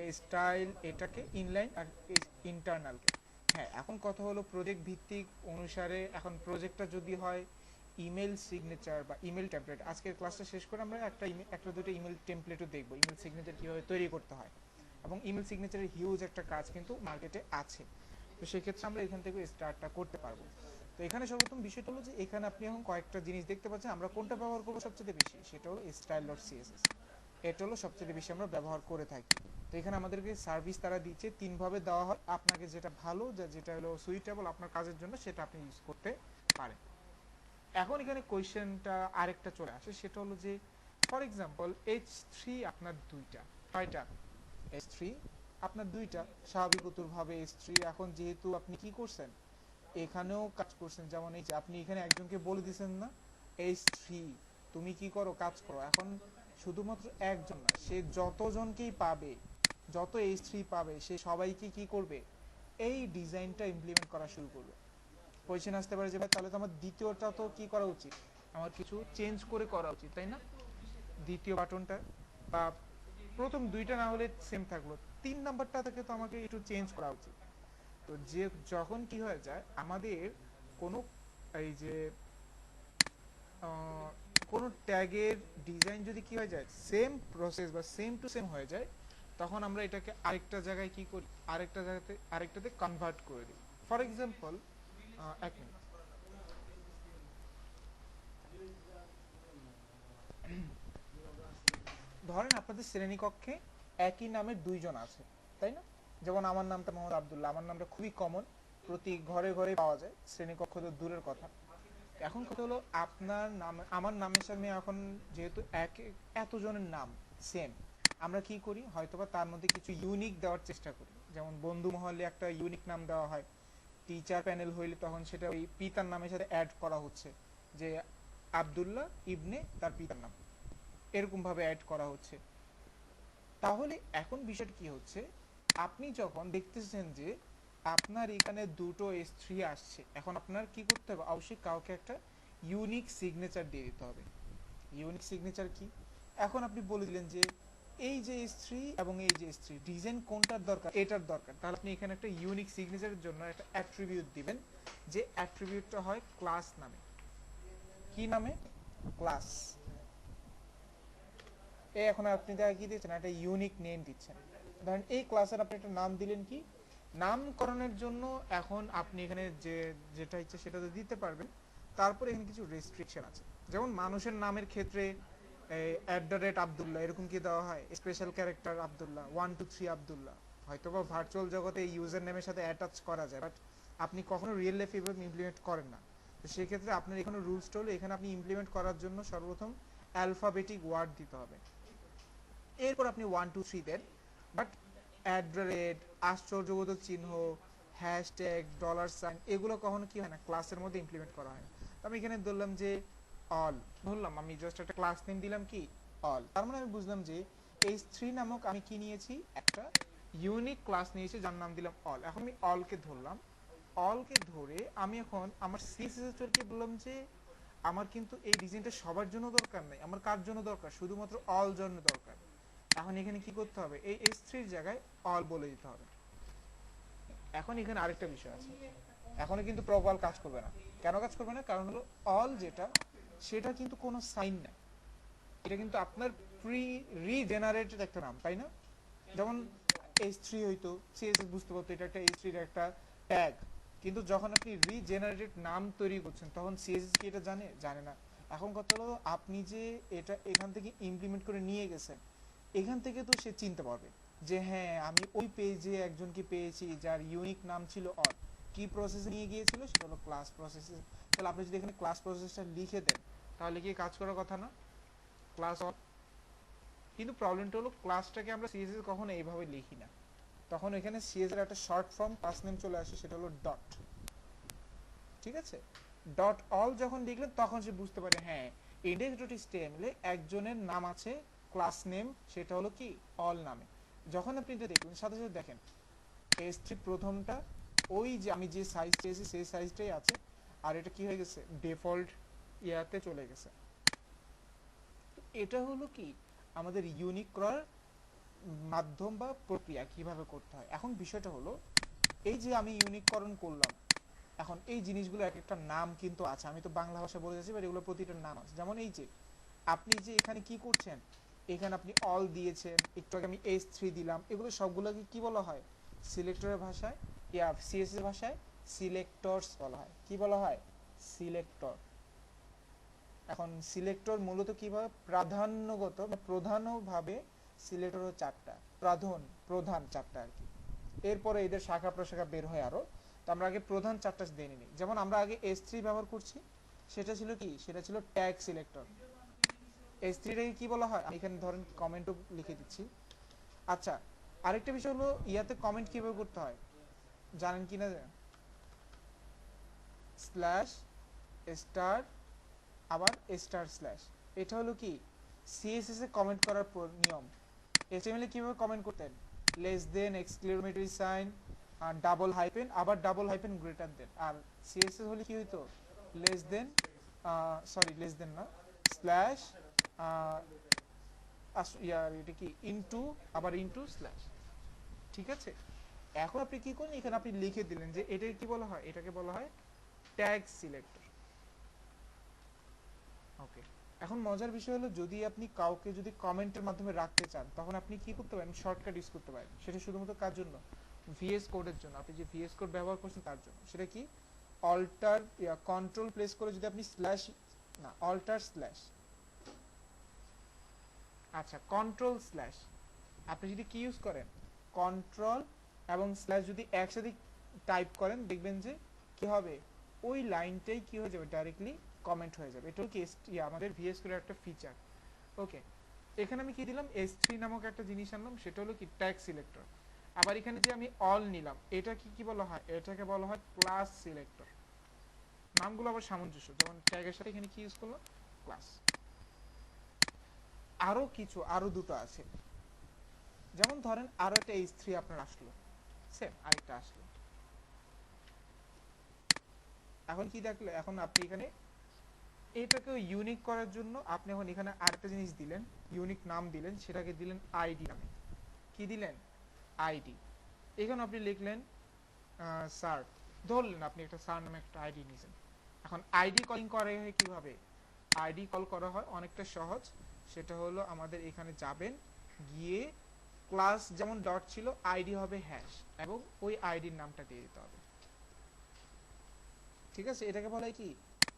Speaker 1: এই স্টাইল এটাকে ইনলাইন আর ইন্টারনালকে। হ্যাঁ, এখন কথা হলো প্রজেক্ট ভিত্তিক অনুসারে, এখন প্রজেক্টটা যদি হয় ইমেল সিগনেচার বা ইমেল টেমপ্লেট, আজকের ক্লাসটা শেষ করে আমরা একটা দুটো ইমেল টেমপ্লেটও দেখবো, ইমেল সিগনেচার কিভাবে তৈরি করতে হয়, এবং ইমেল সিগনেচারের হিউজ একটা কাজ কিন্তু মার্কেটে আছে। তো সেক্ষেত্রে আমরা এখান থেকে স্টার্টটা করতে পারবো। তো এখানে সর্বপ্রথম বিষয়টা হলো যে এখানে আপনি এখন কয়েকটা জিনিস দেখতে পাচ্ছেন, আমরা কোনটা ব্যবহার করবো সবচেয়ে বেশি, সেটা হলো স্টাইল ডট সিএসএস, এটা হলো সবচেয়ে বেশি আমরা ব্যবহার করে থাকি। তো এখানে আমাদেরকে সার্ভিস তারা দিচ্ছে তিন ভাবে দেওয়া হয়, আপনাকে যেটা ভালো যেটা হলো সুইটেবল আপনার কাজের জন্য সেটা আপনি ইউজ করতে পারেন। এখন এখানে কোয়েশ্চেনটা আরেকটা চলে আসে, সেটা হলো যে ফর এক্সাম্পল H3 আপনার দুইটা, কয়টা, H3 আপনার দুইটা, স্বাভাবিকতভাবে H3 এখন যেহেতু আপনি কি করছেন এখানেও কাজ করছেন, যেমন এই যে আপনি এখানে একজনকে বলে দিয়েছেন না H3 তুমি কি করো কাজ করো, এখন শুধুমাত্র একজন না, সে যতজনকেই পাবে, যত H3 পাবে সে সবাইকে কি করবে, এই ডিজাইনটা ইমপ্লিমেন্ট করা শুরু করবে। কোয়েশ্চেন আসতে পারে যে ভাই তাহলে তো আমার দ্বিতীয়টা তো কি করা উচিত, আমার কিছু চেঞ্জ করে করা উচিত তাই না, দ্বিতীয় বাটনটা বা প্রথম দুইটা না হলে সেম থাকলো, তিন নাম্বারটা থেকে তো আমাকে একটু চেঞ্জ করা উচিত। তো যে যখন কি হয়ে যায় আমাদের কোনো এই যে কোনো ট্যাগের ডিজাইন যদি কি হয়ে যায় সেম প্রসেস বা সেম টু সেম হয়ে যায়, তখন আমরা এটাকে আরেকটা জায়গায় কি করি, আরেকটাতে কনভার্ট করে দিই। ফর এক্সাম্পল, এক মিনিট, ধরেন আপনাদের শ্রেণীকক্ষে একই নামের দুইজন আছে, তাই না? যেমন আমার নামটা মোহাম্মদ আব্দুল্লাহ, আমার নামটা খুবই কমন, প্রতি ঘরে ঘরে পাওয়া যায়, শ্রেণীকক্ষ তো দূরের কথা। এখন কথা হলো আপনার নাম আমার নামের সামনে এখন যেহেতু এতজনের নাম সেম, আমরা কি করি, হয়তোবা তার মধ্যে কিছু ইউনিক দেওয়ার চেষ্টা করি। যেমন বন্ধু মহলে একটা ইউনিক নাম দেওয়া হয়, টিচার প্যানেল হইলে তখন সেটা ওই পিতার নামের সাথে অ্যাড করা হচ্ছে, যে আব্দুল্লাহ ইবনে তার পিতার নাম, এরকম ভাবে অ্যাড করা হচ্ছে। তাহলে এখন বিষয়টা কি হচ্ছে, আপনি যখন দেখতেছেন যে আপনার এখানে দুটো S3 আসছে, এখন আপনার কি করতে হবে, অবশ্যই কাউকে একটা ইউনিক সিগনেচার দিয়ে দিতে হবে। ইউনিক সিগনেচার কি, এখন আপনি বলে দিলেন যে এই যে S3 এবং এই যে S3 ডিজাইন কোনটার দরকার, এটার দরকার, তাহলে আপনি এখানে একটা ইউনিক সিগনেচারের জন্য একটা অ্যাট্রিবিউট দিবেন, যে অ্যাট্রিবিউটটা হয় ক্লাস নামে। কি নামে? ক্লাস। এই এখন আপনি দেখা কি দিচ্ছেন, একটা ইউনিক নেম দিচ্ছেন। ধরেন এই ক্লাসের আপনি একটা নাম দিলেন, কি নামকরণের জন্য এখন আপনি এখানে যেটা ইচ্ছে সেটা তো দিতে পারবেন। তারপরে এখানে কিছু রেস্ট্রিকশন আছে, যেমন মানুষের নামের ক্ষেত্রে @আব্দুল্লাহ এরকম কি দেওয়া হয়, স্পেশাল ক্যারেক্টার আব্দুল্লাহ 123 আব্দুল্লাহ, হয়তো বা ভার্চুয়াল জগতে এই ইউজার নেমের সাথে অ্যাটাচ করা যায়, বাট আপনি কখনো রিয়েল লাইফে এভাবে ইমপ্লিমেন্ট করেন না। তো সেক্ষেত্রে আপনার এখানে রুলসটা হলো, এখানে আপনি ইমপ্লিমেন্ট করার জন্য সর্বপ্রথম অ্যালফাবেটিক ওয়ার্ড দিতে হবে, এরপর আপনি 123 দেন। বাট @, আশ্চর্যবোধক চিহ্ন, হ্যাশট্যাগ, $, এগুলো কখনো কি হয় না, ক্লাসের মধ্যে ইমপ্লিমেন্ট করা হয় না। তো আমি এখানে ধরলাম যে অল, ধরলাম আমি জাস্ট একটা ক্লাস নেম দিলাম কি অল, তার মানে আমি বুঝলাম যে H3 নামক আমি কি নিয়েছি, একটা ইউনিক ক্লাস নিয়েছি যার নাম দিলাম অল। এখন আমি অলকে ধরলাম, অলকে ধরে আমি এখন আমার সিএসএস-কে বললাম যে আমার কিন্তু এই ডিজাইনটা সবার জন্য দরকার নাই, আমার কার জন্য দরকার, শুধুমাত্র অল জন্য দরকার। এখন এখানে কি করতে হবে, এই S3 জায়গায় অল বলে দিতে হবে। এখন এখানে আরেকটা বিষয় আছে, এখনো কিন্তু প্রপার কাজ করবে না। কেন কাজ করবে না, কারণ হলো অল যেটা, সেটা কিন্তু কোনো সাইন না, এটা কিন্তু আপনার রিজেনারেটেড একটা নাম, তাই না? যেমন H3 হইতো, CSS বুঝতে পারতো এটা একটা H3 এর একটা ট্যাগ, কিন্তু যখন আপনি রিজেনারেটেড নাম তৈরি করছেন তখন CSS কি এটা জানে? জানে না। এখন কথা হলো, আপনি যে এটা এখান থেকে ইমপ্লিমেন্ট করে নিয়ে গেছেন, এখান থেকে তো সে চিনতে পারবে যে হ্যাঁ আমি ওই পেজে একজনকে পেয়েছি যার ইউনিক নাম ছিল অল, কি প্রসেসে নিয়ে গিয়েছিল, সেটা হলো ক্লাস প্রসেসে। তাহলে আপনি যদি এখানে ক্লাস প্রসেসটা লিখে দেন, তাহলে কি কাজ করার কথা না, ক্লাস অল। কিন্তু প্রবলেমটা হলো ক্লাসটাকে আমরা সিএসএস কখনো এইভাবে লিখি না, তখন এখানে সিএস এর একটা শর্ট ফর্ম ক্লাস নেম চলে আসে, সেটা হলো ডট। ঠিক আছে, ডট অল যখন লিখলেন তখন সে বুঝতে পারে হ্যাঁ index.html একজনের নাম আছে, ক্লাস নেম সেটা হলো কি অল নামে। যখন আপনি এটা দেখবেন সাথে সাথে দেখেন S3 প্রথমটা ওই যে আমি যে সাইজ চেয়েছি সেই সাইজটাই আছে, আর এটা কি হয়ে গেছে, ডিফল্ট ইয়াতে চলে গেছে। এটা হলো কি আমাদের ইউনিক করার মাধ্যম বা প্রক্রিয়া কিভাবে করতে হয়। এখন বিষয়টা হলো, এই যে আমি ইউনিককরণ করলাম, এখন এই জিনিসগুলো এক একটা নাম কিন্তু আছে, আমি তো বাংলা ভাষা বলে যাচ্ছি, বাট এগুলো প্রতিটার নাম আছে। যেমন এই যে আপনি যে এখানে কি করছেন, এখানে আপনি অল দিয়েছেন, একটু আগে আমি S3 দিলাম, এগুলো সবগুলোকে কি বলা হয়, সিলেক্টরের ভাষায় ইয়া সিএসএস ভাষায় সিলেক্টরস বলা হয়। কি বলা হয়? সিলেক্টর। এখন সিলেক্টর মূলত কিভাবে প্রাধান্যগত বা প্রধানভাবে সিলেক্টর চারটা, প্রধান চারটা আর কি, এরপরে এদের শাখা প্রশাখা বের হয় আরো। তো আমরা আগে প্রধান চারটা জেনে নিই। যেমন আমরা আগে S3 ব্যবহার করছি, সেটা ছিল কি, সেটা ছিল ট্যাগ সিলেক্টর। S3 টাকে কি বলা হয়, আমি এখানে ধরেন কমেন্টও লিখে দিচ্ছি। আচ্ছা, আরেকটা বিষয় হলো ইয়াতে কমেন্ট কিভাবে করতে হয় জানেন কিনা, স্ল্যাশ স্টার আবার স্টার স্ল্যাশ, এটা হলো কি সিএসএস এ কমেন্ট করার নিয়ম। HTML এ কিভাবে কমেন্ট করতেন, লেস দেন, এক্সক্লেমেটরি সাইন, আর ডাবল হাইপেন, আবার ডাবল হাইপেন গ্রেটার দেন। আর সিএসএস হলে কি হইতো, লেস দেন, লেস দেন না, স্ল্যাশ, ইয়ার এটা কি ইনটু, আবার ইনটু স্ল্যাশ। ঠিক আছে, এখন আপনি কি করেন, এখানে আপনি লিখে দিলেন যে এটাকে কি বলা হয়, এটাকে বলা হয় ট্যাগ সিলেক্টর। ওকে, এখন মজার বিষয় হলো যদি আপনি কাউকে যদি কমেন্টের মাধ্যমে রাখতে চান তখন আপনি কি করতে পারেন, শর্টকাট ইউজ করতে পারেন। সেটা শুধুমাত্র কার জন্য, ভিএস কোডের জন্য। আপনি যে ভিএস কোড ব্যবহার করছেন তার জন্য। সেটা কি, অল্টার কন্ট্রোল প্রেস করে যদি আপনি স্ল্যাশ, না অল্টার স্ল্যাশ, আচ্ছা কন্ট্রোল স্ল্যাশ, আপনি যদি কি ইউজ করেন, কন্ট্রোল এবং স্ল্যাশ যদি একসাথে টাইপ করেন দেখবেন যে কি হবে, ওই লাইনটাই কি হয়ে যাবে, ডাইরেক্টলি কমেন্ট হয়ে যাবে। এটা কি আমাদের ভিএস কোডের একটা ফিচার। ওকে, এখানে আমি কি দিলাম, S3 নামক একটা জিনিস আনলাম, সেটা হলো কি ট্যাগ সিলেক্টর। আবার এখানে যে আমি অল নিলাম, এটা কি বলা হয়, এটাকে বলা হয় ক্লাস সিলেক্টর। নামগুলো আবার সামঞ্জস্য, যেমন ট্যাগের সাথে এখানে কি ইউজ করলাম, ক্লাস। আরো দুটো আছে, যেমন ধরেন আরো একটা H3 আপনার আসলো, সেম আরেকটা আসলো। এখন কি দেখলে, এখন আপনি এখানে এটাকে ইউনিক করার জন্য আপনি এখন এখানে আরেকটা জিনিস দিলেন, ইউনিক নাম দিলেন, সেটাকে দিলেন আইডি নামে। কি দিলেন, আইডি। এখানে আপনি লিখলেন স্যার, ধরলেন আপনি একটা স্যার নামে একটা আইডি নিয়েছেন। এখন আইডি কলিং করা হয় কিভাবে, আইডি কল করা হয় অনেকটা সহজ। সেটা হলো আমাদের এখানে যাবেন, গিয়ে ক্লাস যেমন ডট ছিল, আইডি হবে হ্যাশ, এবং ওই আইডির নামটা দিয়ে দিতে হবে। ঠিক আছে, এটাকে বলা হয় কি,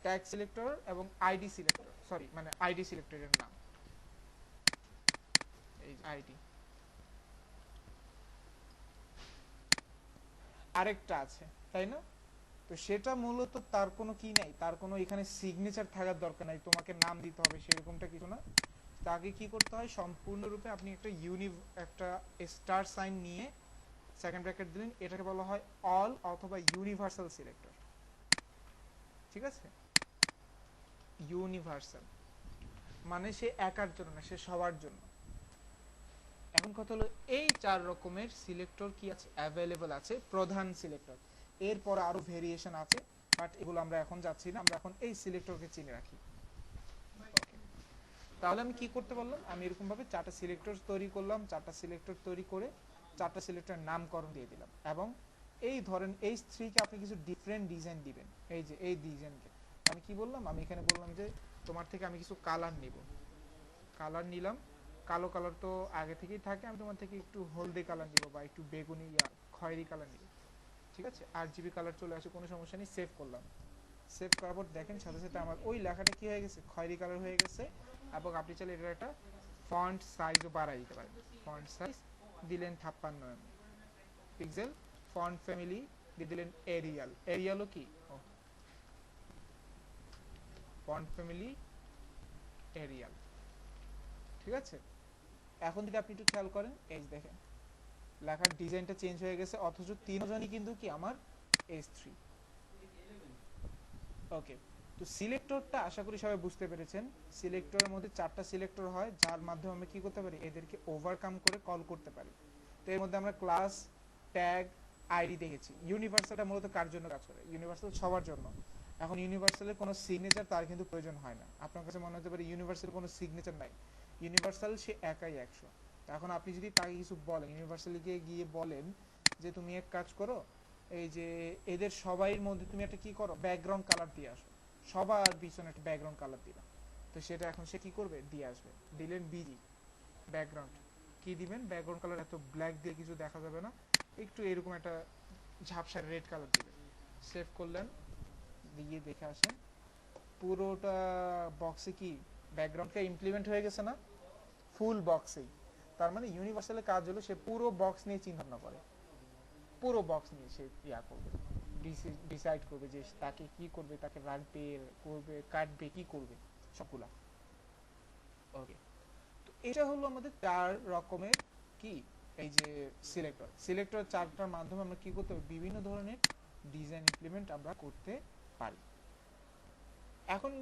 Speaker 1: ট্যাগ সিলেক্টর এবং আইডি সিলেক্টর, সরি মানে আইডি সিলেক্টরের নাম, এই আইডি। আরেকটা আছে তাই না, তো সেটা মূলত তার কোনো কি নাই, তার কোনো এখানে সিগনেচার থাকার দরকার নাই, তোমাকে নাম দিতে হবে সেরকমটা কিছু না। তাকে কি করতে হয়, সম্পূর্ণরূপে আপনি একটা স্টার সাইন নিয়ে সেকেন্ড ব্র্যাকেট দিলেন, এটাকে বলা হয় অল অথবা ইউনিভার্সাল সিলেক্টর। ঠিক আছে, ইউনিভার্সাল মানে সে একার জন্য না, সে সবার জন্য। এখন কথা হলো এই চার রকমের সিলেক্টর কি আছে, অ্যাভেলেবল আছে, প্রধান সিলেক্টর। এরপর আরো ভেরিয়েশন আছে, বাট এগুলো আমরা এখন যাচ্ছি না, আমরা এখন এই সিলেক্টরকে চিনে রাখি। তাহলে আমি কি করতে পারলাম, আমি এরকম ভাবে চারটা সিলেক্টর তৈরি করলাম, চারটা সিলেক্টর তৈরি করে চারটা সিলেক্টর নামকরণ দিয়ে দিলাম। এবং এই ধরেন H3 কে আপনি কিছু ডিফারেন্ট ডিজাইন দিবেন, এই যে এই ডিজাইনকে আমি কি বললাম, আমি এখানে বললাম যে তোমার থেকে আমি কিছু কালার নিব, কালার নিলাম, কালো কালার তো আগে থেকেই থাকে, আমি তোমার থেকে একটু হলদে কালার নিব বা একটু বেগুনি খয়েরি কালার নিব। ঠিক আছে, RGB কালার চলে আসে, কোনো সমস্যা নেই, সেভ করলাম। সেভ করার পর দেখেন সাথে সাথে আমার ওই লেখাটা কি হয়ে গেছে, খয়েরি কালার হয়ে গেছে। এবং আপনি চাইলে এটার একটা ফন্ট সাইজও বাড়াই দিতে পারেন। ফন্ট সাইজ দিলেন 56 পিক্সেল, ফন্ট ফ্যামিলি দিয়ে দিলেন এরিয়াল। এরিয়ালও কি, ফন্ট ফ্যামিলি এরিয়াল। ঠিক আছে, এখন যদি আপনি একটু খেয়াল করেন, এই দেখেন লেখার ডিজাইনটা চেঞ্জ হয়ে গেছে, অথচ তিনজনই কিন্তু কি আমার H3। ওকে, তো সিলেক্টরটা আশা করি সবাই বুঝতে পেরেছেন। সিলেক্টরের মধ্যে চারটা সিলেক্টর হয়, যার মাধ্যমে আমরা কি করতে পারি, এদেরকে ওভারকাম করে কল করতে পারি। তো এর মধ্যে আমরা ক্লাস, ট্যাগ, আইডি দেখেছি। ইউনিভার্সালটা মূলত কার জন্য কাজ করে, ইউনিভার্সাল সবার জন্য। এখন ইউনিভার্সালের কোনো সিগনেচার তার কিন্তু প্রয়োজন হয় না। আপনার কাছে মনে হতে পারে ইউনিভার্সাল কোনো সিগনেচার নাই, ইউনিভার্সাল সে একাই 100। এখন আপনি যদি তাকে কিছু বলেন, ইউনিভার্সালকে গিয়ে বলেন যে তুমি এক কাজ করো, এই যে এদের সবাইয়ের মধ্যে তুমি একটা কি করো, ব্যাকগ্রাউন্ড কালার দিয়ে আসো, সবার পিছনে একটা ব্যাকগ্রাউন্ড কালার দিলাম। তো সেটা এখন সে কি করবে, দিয়ে আসবে। দিলেন বিজি ব্যাকগ্রাউন্ড, কি দিবেন, ব্যাকগ্রাউন্ড কালার এত ব্ল্যাক দিয়ে কিছু দেখা যাবে না, একটু এরকম একটা ঝাপসা রেড কালার দিবেন। সেভ করলেন, দিয়ে দেখে আসেন পুরোটা বক্সে কি ব্যাকগ্রাউন্ডটা ইমপ্লিমেন্ট হয়ে গেছে না, ফুল বক্সেই। তার মানে ইউনিভার্সালের কাজ হলো সে পুরো বক্স নিয়ে চিন্তা ভাবনা করে, পুরো বক্স নিয়ে সে করবে, ডিসাইড করবে যে তাকে কি করবে, তাকে রাখবে, করবে, কাটবে, কি করবে, সবগুলা। ওকে, তো এটা হলো আমাদের চার রকমের কি, এই যে সিলেক্টর। সিলেক্টর চারটার মাধ্যমে আমরা কি করতে পারি, বিভিন্ন ধরনের ডিজাইন ইমপ্লিমেন্ট আমরা করতে পারি। এখন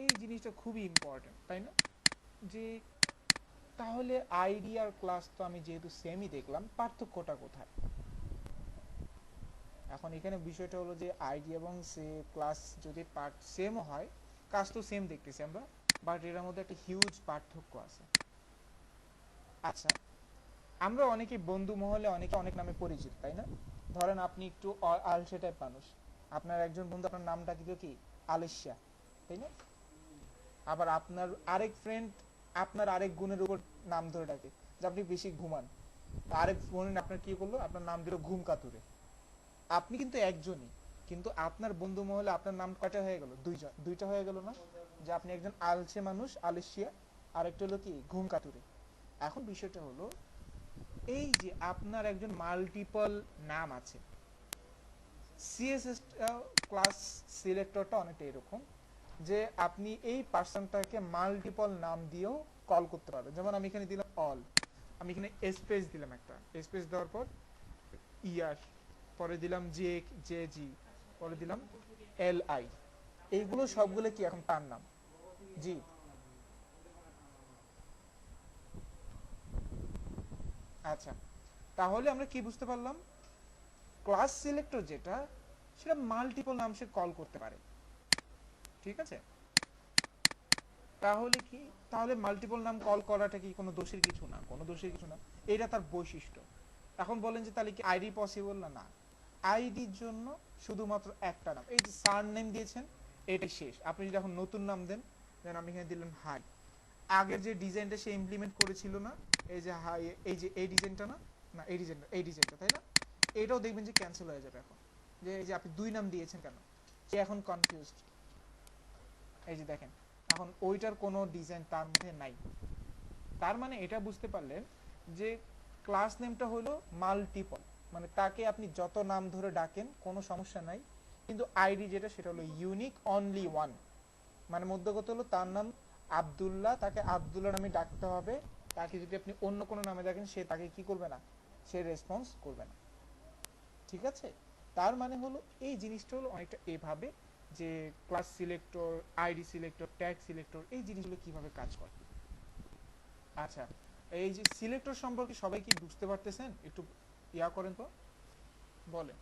Speaker 1: এই জিনিসটা খুবই ইম্পর্টেন্ট তাই না, যে তাহলে আইডি আর ক্লাস তো আমি যেহেতু সেমই দেখলাম, পার্থক্যটা কোথায়। এখন এখানে বিষয়টা হলো যে আইডি এবং সে ক্লাস যদি পার্ট সেম হয়, কাজ তো সেম দেখতেছি আমরা, বাট এর মধ্যে একটা হিউজ পার্থক্য আছে। আচ্ছা, আমরা অনেকে বন্ধু মহলে অনেকে অনেক নামে পরিচিত তাই না। ধরেন আপনি একটু আলসে টাইপ মানুষ, আপনার একজন বন্ধু আপনার নামটা দিল কি, আলিশা, তাই না। আবার আপনার আরেক ফ্রেন্ড আপনার আরেক গুণের উপর নাম ধরে ডাকে, যে আপনি বেশি ঘুমান, আরেক ফ্রেন্ড আপনার কি করলো, আপনার নাম দিল ঘুম কাতুরে। আপনি কিন্তু একজনই, কিন্তু আপনার বন্ধু মহলে আপনার নাম কয়টা হয়ে গেল, দুইটা হয়ে গেল না, যে আপনি একজন আলসে মানুষ আলসিয়া, আরেকটা হলো কি ঘুম কাতুরে। এখন বিষয়টা হলো এই যে আপনার একজন মাল্টিপল নাম আছে, সিএসএস ক্লাস সিলেক্টরটা অনেকটা এরকম, যে আপনি এই পার্সনটাকে মাল্টিপল নাম দিয়েও কল করতে পারবেন। যেমন আমি এখানে দিলাম অল, আমি এখানে স্পেস দিলাম, একটা স্পেস দেওয়ার পর ইয়ার, পরে দিলাম জে, জে জি, পরে দিলাম এল আই, এইগুলো সবগুলো কি এখন তার নাম। জি, আচ্ছা, তাহলে আমরা কি বুঝতে পারলাম, ক্লাস সিলেক্টর যেটা, সেটা মাল্টিপল নাম সে কল করতে পারে। ঠিক আছে, তাহলে কি, তাহলে মাল্টিপল নাম কল করাটা কি কোনো দোষের কিছু না, কোনো দোষের কিছু না, এটা তার বৈশিষ্ট্য। এখন বলেন যে তাহলে কি আইডি পসিবল না, না, আইডির জন্য শুধুমাত্র একটা নাম, এই যে সার নেম দিয়েছেন এটাই শেষ। আপনি যদি এখন নতুন নাম দেন, দেন আমি এখানে দিলাম হাই, আগের যে ডিজাইনটা সে ইমপ্লিমেন্ট করেছিল না, এই যে হাই, এই যে এই ডিজাইনটা না, না এই ডিজাইনটা, এই ডিজাইনটা, তাই না, এটাও দেখবেন যে ক্যান্সেল হয়ে যাবে এখন, যে এই যে আপনি দুই নাম দিয়েছেন কেন, সে এখন কনফিউজড। এই যে দেখেন, এখন ওইটার কোনো ডিজাইন তার মধ্যে নাই। তার মানে এটা বুঝতে পারলেন যে ক্লাস নেমটা হলো মাল্টিপল, মানে তাকে আপনি যত নাম ধরে ডাকেন কোনো সমস্যা নাই, কিন্তু আইডি যেটা সেটা হলো ইউনিক, অনলি ওয়ান। মানে মধ্যগত হলো তার নাম আব্দুল্লাহ, তাকে আব্দুল্লাহ নামে ডাকতে হবে, তাকে যদি আপনি অন্য কোনো নামে ডাকেন সে তাকে কি করবে না, সে রেসপন্স করবে না। ঠিক আছে, তার মানে হলো এই জিনিসটা হলো অনেকটা এভাবে, যে class selector, ID selector, tag selector, এই জিনিসগুলো কিভাবে কাজ করে। আচ্ছা, এই যে সিলেক্টর সম্পর্কে সবাই কি বুঝতে পারতেছেন, একটু ইয়া করেন তো, বলেন।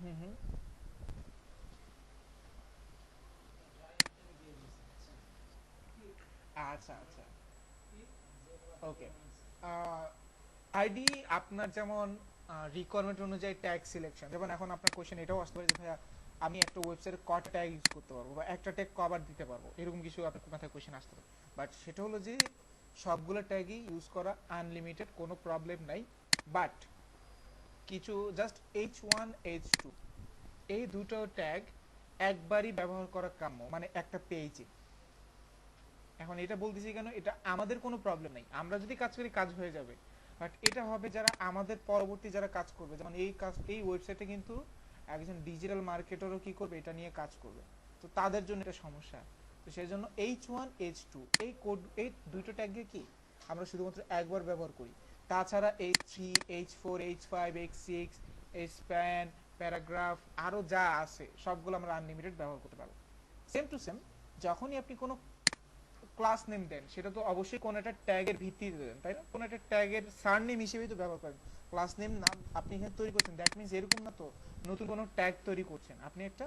Speaker 1: হুম হুম, আচ্ছা আচ্ছা, ওকে। আইডি আপনার যেমন রিকোয়ারমেন্ট অনুযায়ী ট্যাগ সিলেকশন, যেমন এখন আপনার কোশ্চেন এটাও আসতে পারে যে ভাইয়া আমি একটা ওয়েবসাইটে কটা ট্যাগ ইউজ করতে পারবো, বা একটা ট্যাগ কবার দিতে পারবো, এরকম কিছু আপনার মাথায় কোশ্চেন আসতে পারে। বাট সেটা হলো যে সবগুলো ট্যাগই ইউজ করা আনলিমিটেড, কোনো প্রবলেম নাই। বাট কিছু জাস্ট H1 H2 এই দুটো ট্যাগ একবারই ব্যবহার করা কাম্য, মানে একটা পেজে। এখন এটা বলতেছি কেন, এটা আমাদের কোনো প্রবলেম নাই, আমরা যদি কাজ করি কাজ হয়ে যাবে। বাট এটা হবে যারা আমাদের পরবর্তী যারা কাজ করবে, যেমন এই কাজ, এই ওয়েবসাইটে কিন্তু একজন ডিজিটাল মার্কেটারও কি করবে, এটা নিয়ে কাজ করবে, তো তাদের জন্য এটা সমস্যা। তো সেই জন্য H1 H2 এই কোড, এই দুইটো ট্যাগকে কি আমরা শুধুমাত্র একবার ব্যবহার করি। তাছাড়া H3 H4 H5 H6 span, paragraph, আরো যা আছে সবগুলো আমরা আনলিমিটেড ব্যবহার করতে পারবো। সেম টু সেম, যখনই আপনি কোনো ক্লাস নেম দেন, সেটা তো অবশ্যই কোনো একটা ট্যাগের ভিত্তিতে দেন, তাই না, কোনো একটা ট্যাগের সারনেম হিসেবেই তো ব্যবহার করেন। ক্লাস নেম নাম আপনি এখানে তৈরি করছেন, দ্যাট মিনস এরকম না তো নতুন কোনো ট্যাগ তৈরি করছেন, আপনি একটা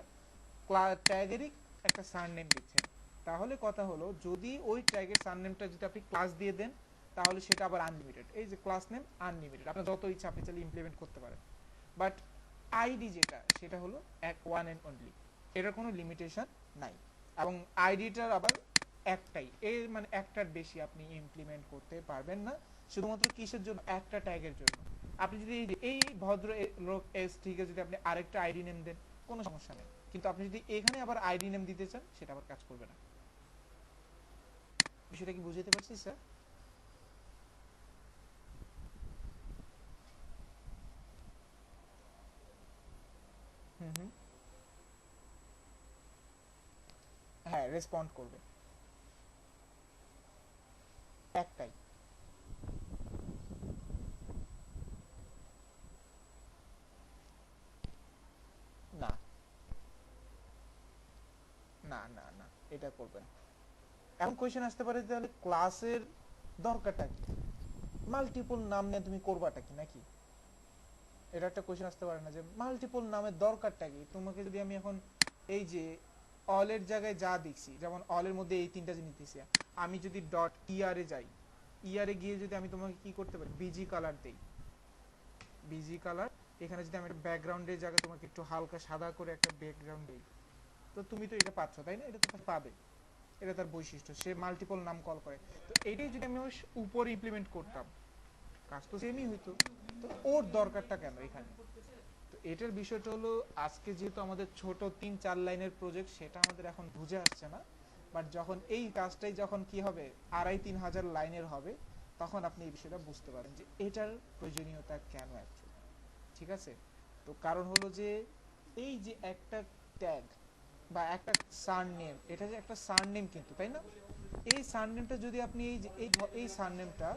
Speaker 1: ট্যাগেরই একটা সারনেম দিচ্ছেন। তাহলে কথা হলো, যদি ওই ট্যাগের সারনেমটা যদি আপনি ক্লাস দিয়ে দেন, তাহলে সেটা আবার আনলিমিটেড, এই যে ক্লাস নেম আনলিমিটেড, আপনার যত ইচ্ছা আপনি চাইলে ইমপ্লিমেন্ট করতে পারেন। বাট আইডি যেটা, সেটা হলো এক ওয়ান এন্ড অনলি, এটার কোনো লিমিটেশন নাই। এবং আইডিটার আবার একটাই, এর মানে একটার বেশি আপনি ইমপ্লিমেন্ট করতে পারবেন না। শুধুমাত্র কিসের জন্য, একটা ট্যাগের জন্য। আপনি যদি এই ভদ্র লোক এস থেকে যদি আপনি আরেকটা আইডি নেম দেন, কোনো সমস্যা নেই, কিন্তু আপনি যদি এখানে আবার আইডি নেম দিতে চান, সেটা আবার কাজ করবে না। বিষয়টা কি বুঝতে পারছি স্যার? হুম হুম, হ্যাঁ রেসপন্ড করবে, একটাই। না না না না, এটা করবে না। এখন কোয়েশ্চেন আসতে পারে, তাহলে ক্লাসের দরকারটা কি, মাল্টিপল নাম নিয়ে তুমি করবাটা কি নাকি, এটা একটা কোয়েশ্চেন আসতে পারে না, যে মাল্টিপল নামের দরকারটা কি তোমাকে, যদি আমি এখন এই যে অলের জায়গায় যা দেখছি, যেমন অলের মধ্যে এই তিনটা জিনিস দিছি, আমি যদি ডট ইয়ারে যাই, ইয়ারে গিয়ে যদি আমি তোমাকে কি করতে পারি, বিজি কালার দেই, বিজি কালার এখানে যদি আমি একটা ব্যাকগ্রাউন্ডের জায়গায় তোমাকে একটু হালকা সাদা করে একটা ব্যাকগ্রাউন্ড দিই, তো তুমি তো এটা পাচ্ছ, তাই না? এটা তো পাবে, এটা তার বৈশিষ্ট্য, সে মাল্টিপল নাম কল করে। তো এইটাই যদি আমি ওর উপর ইমপ্লিমেন্ট করতাম, কাজ তো সেমই হইতো। তো ওর দরকারটা কেন এখানে? তো এটার বিষয়টা হলো, আজকে যেহেতু আমাদের ছোট 3-4 লাইনের প্রজেক্ট, সেটা আমাদের এখন বুঝে আসছে না। বাট যখন এই কাজটাই যখন কি হবে 2,500-3,000 লাইনের হবে, তখন আপনি এই বিষয়টা বুঝতে পারেন যে এটার প্রয়োজনীয়তা কেন অ্যাকচুয়ালি। ঠিক আছে? তো কারণ হলো যে এই যে একটা ট্যাগ বা একটা সারনেম, এটা যে একটা সারনেম কিন্তু, তাই না? এই সারনেমটা যদি আপনি এই যে এই সারনেমটা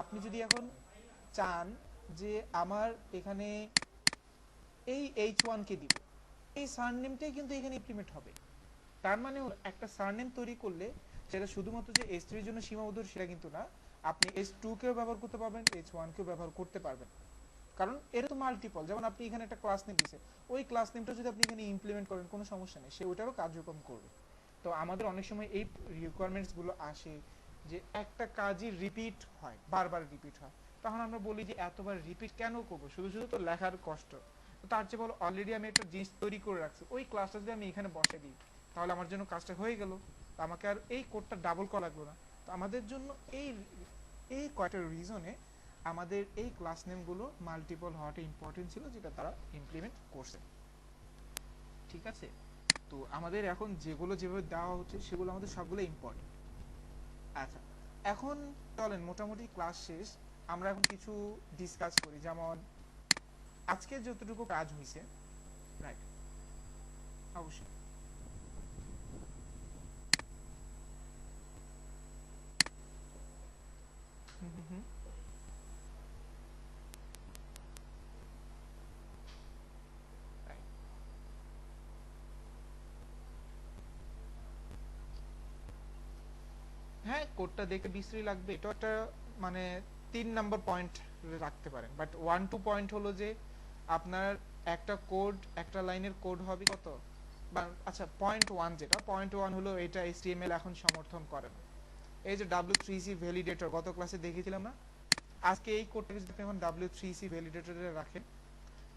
Speaker 1: আপনি যদি এখন চান যে আমার এখানে এই H1 কে দিব, এই সারনেমটাই কিন্তু এখানে ইমপ্লিমেন্ট হবে। তার মানে একটা সারনেম তৈরি করলে সেটা শুধুমাত্র যে S3 এর জন্য সীমাবদ্ধ সেটা কিন্তু না, আপনি S2 কেও ব্যবহার করতে পারবেন, H1 কেও ব্যবহার করতে পারবেন। কারণ এর তো মাল্টিপল, যেমন আপনি এখানে একটা ক্লাস নেম দিয়েছে, ওই ক্লাস নেমটা যদি আপনি এখানে ইমপ্লিমেন্ট করেন কোনো সমস্যা নেই, সে ওটারও কার্যক্রম করবে। তো আমাদের অনেক সময় এই রিকোয়ারমেন্টস গুলো আসে যে একটা কাজই রিপিট হয়, বারবার রিপিট হয়, তখন আমরা বলি যে এতবার রিপিট কেন করবো, শুধু শুধু তো লেখার কষ্ট। তো তার চেয়ে বলো অলরেডি আমি একটা জিনিস তৈরি করে রাখছি, ওই ক্লাসটা যদি আমি এখানে বসে দিই, তাহলে আমার জন্য কাজটা হয়ে গেল, তো আমাকে আর এই কোডটা ডাবল করা লাগলো না। তো আমাদের জন্য এই এই কয়টা রিজনে আমাদের এই ক্লাস নেমগুলো মাল্টিপল হওয়াটা ইম্পর্টেন্ট ছিল, যেটা তারা ইমপ্লিমেন্ট করছে। ঠিক আছে? তো আমাদের এখন যেগুলো যেভাবে দেওয়া হচ্ছে সেগুলো আমাদের সবগুলো ইম্পর্টেন্ট। আচ্ছা, এখন চলেন মোটামুটি ক্লাস শেষ, আমরা এখন কিছু ডিসকাস করি। যেমন আজকে যতটুকু কাজ হয়েছে, রাইট? অবশ্যই। হুম হুম হুম। রাইট। হ্যাঁ, কোডটা দেখে বিশ্রী লাগবে, এটা একটা মানে 3 নম্বর পয়েন্ট রাখতে পারেন, বাট 1-2 পয়েন্ট হলো যে আপনার একটা কোড, একটা লাইনের কোড হবে কত, বা আচ্ছা পয়েন্ট 1, যেটা পয়েন্ট 1 হলো এটা HTML এখন সমর্থন করে না। এই যে W3C ভ্যালিডেটর গত ক্লাসে দেখিয়েছিলাম না, আজকে এই কোডটাকে যদি আপনি এখন W3C ভ্যালিডেটরে রাখেন,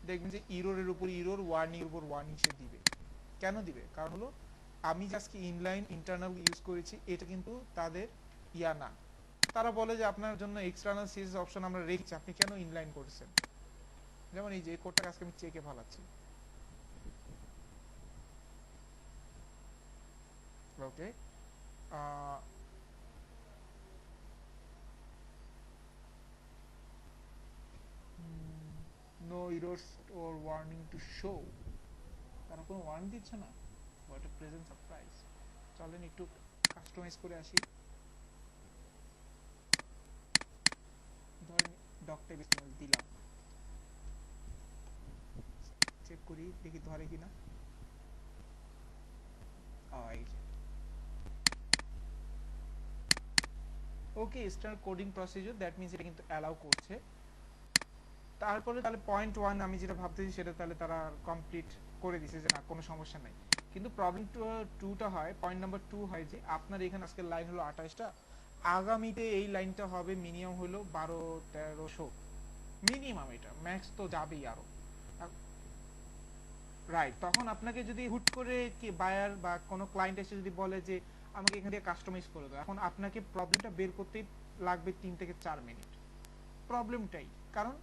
Speaker 1: দেখবেন যে ইরোরের উপর ইরোর, ওয়ার্নিং এর উপর ওয়ার্নিং সে দিবে। কেন দিবে? কারণ হলো আমি যে আজকে ইনলাইন ইন্টারনাল ইউজ করেছি, এটা কিন্তু তাদের ইয়া না। তারা বলে যে আপনার জন্য এক্সটার্নাল সিএসএস অপশন আমরা রেখেছি, আপনি কেন ইনলাইন করেছেন? যেমন এই যে এই কোডটাকে আজকে আমি চেকে ফালাচ্ছি, okay, no errors or warning to show, তারা কোনো ওয়ার্নিং দিচ্ছে না। What a pleasant surprise. চলেন একটু কাস্টমাইজ করে আসি। ধরেন ডক্টর বিসমিল দিলাম, চেক করি দেখি ধরে কিনা। এই যে okay, standard coding procedure, that means এটা কিন্তু অ্যালাউ করছে। তারপরে তাহলে পয়েন্ট 1 আমি যেটা ভাবতেছি সেটা তাহলে তারা কমপ্লিট করে দিছে, যে না কোনো সমস্যা নাই। কিন্তু প্রবলেম টুটা হয়, পয়েন্ট নাম্বার 2 হয় যে আপনার এখানে আজকের লাইন হলো 28টা, আগামীতে এই লাইনটা হবে মিনিমাম হলো 1200-1300 মিনিমাম, এটা ম্যাক্স তো যাবেই আরো। রাইট, তখন আপনাকে যদি হুট করে কি বায়ার বা কোনো ক্লায়েন্ট এসে যদি বলে যে আমাকে এখান থেকে কাস্টমাইজ করে দাও, এখন আপনাকে প্রবলেমটা বের করতেই লাগবে 3 থেকে 4 মিনিট। প্রবলেমটাই কারণ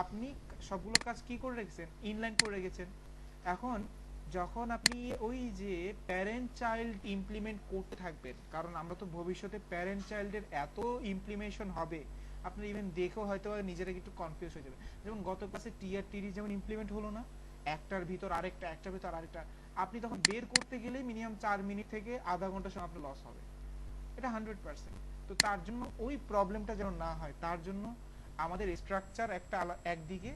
Speaker 1: আপনি সবগুলো কাজ কি করে রেখেছেন, ইনলাইন করে রেখেছেন। এখন যখন আপনি ওই যে প্যারেন্ট চাইল্ড ইমপ্লিমেন্ট করতে থাকবেন, কারণ আমরা তো ভবিষ্যতে প্যারেন্ট চাইল্ডের এত ইমপ্লিমেশন হবে, আপনি ইভেন দেখেও হয়তো নিজেরা একটু কনফিউজ হয়ে যাবে। যেমন গত ক্লাসে টিআর টিডি যেমন ইমপ্লিমেন্ট হলো না, একটার ভিতর আরেকটা, একটার ভিতর আরেকটা, আপনি তখন বের করতে গেলে মিনিমাম 4 মিনিট থেকে আধা ঘন্টা সময় আপনার লস হবে, এটা 100%। তো তার জন্য ওই প্রবলেমটা যেন না হয়, তার জন্য আমাদের স্ট্রাকচার একটা একদিকে,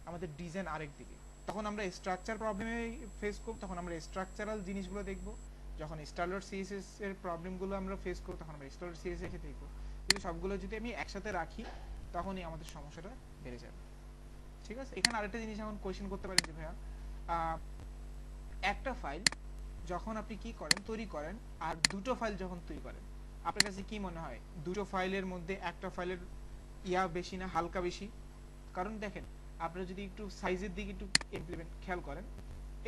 Speaker 1: আমাদের ডিজাইন আরেক দিকে। তখন আমরা স্ট্রাকচার প্রবলেমে ফেস করব, তখন আমরা স্ট্রাকচারাল জিনিসগুলো দেখব। যখন স্টাইলার সিএসএস এর প্রবলেমগুলো আমরা ফেস করব, তখন আমরা স্টাইলার সিএসএস এ দেখব। কিন্তু সবগুলো যদি আমি একসাথে রাখি, তখনই আমাদের সমস্যাটা বেড়ে যাবে। ঠিক আছে? এখানে আরেকটা জিনিস এখন কোয়েশ্চেন করতে পারেন যে ভাইয়া, একটা ফাইল যখন আপনি কি করেন, তৈরি করেন, আর দুটো ফাইল যখন তৈরি করেন, আপনার কাছে কি মনে হয় দুটো ফাইলের মধ্যে একটা ফাইলের ইয়া বেশি না হালকা বেশি? কারণ দেখেন, আপনারা যদি একটু সাইজের দিকে একটু ইমপ্লিমেন্ট খেয়াল করেন,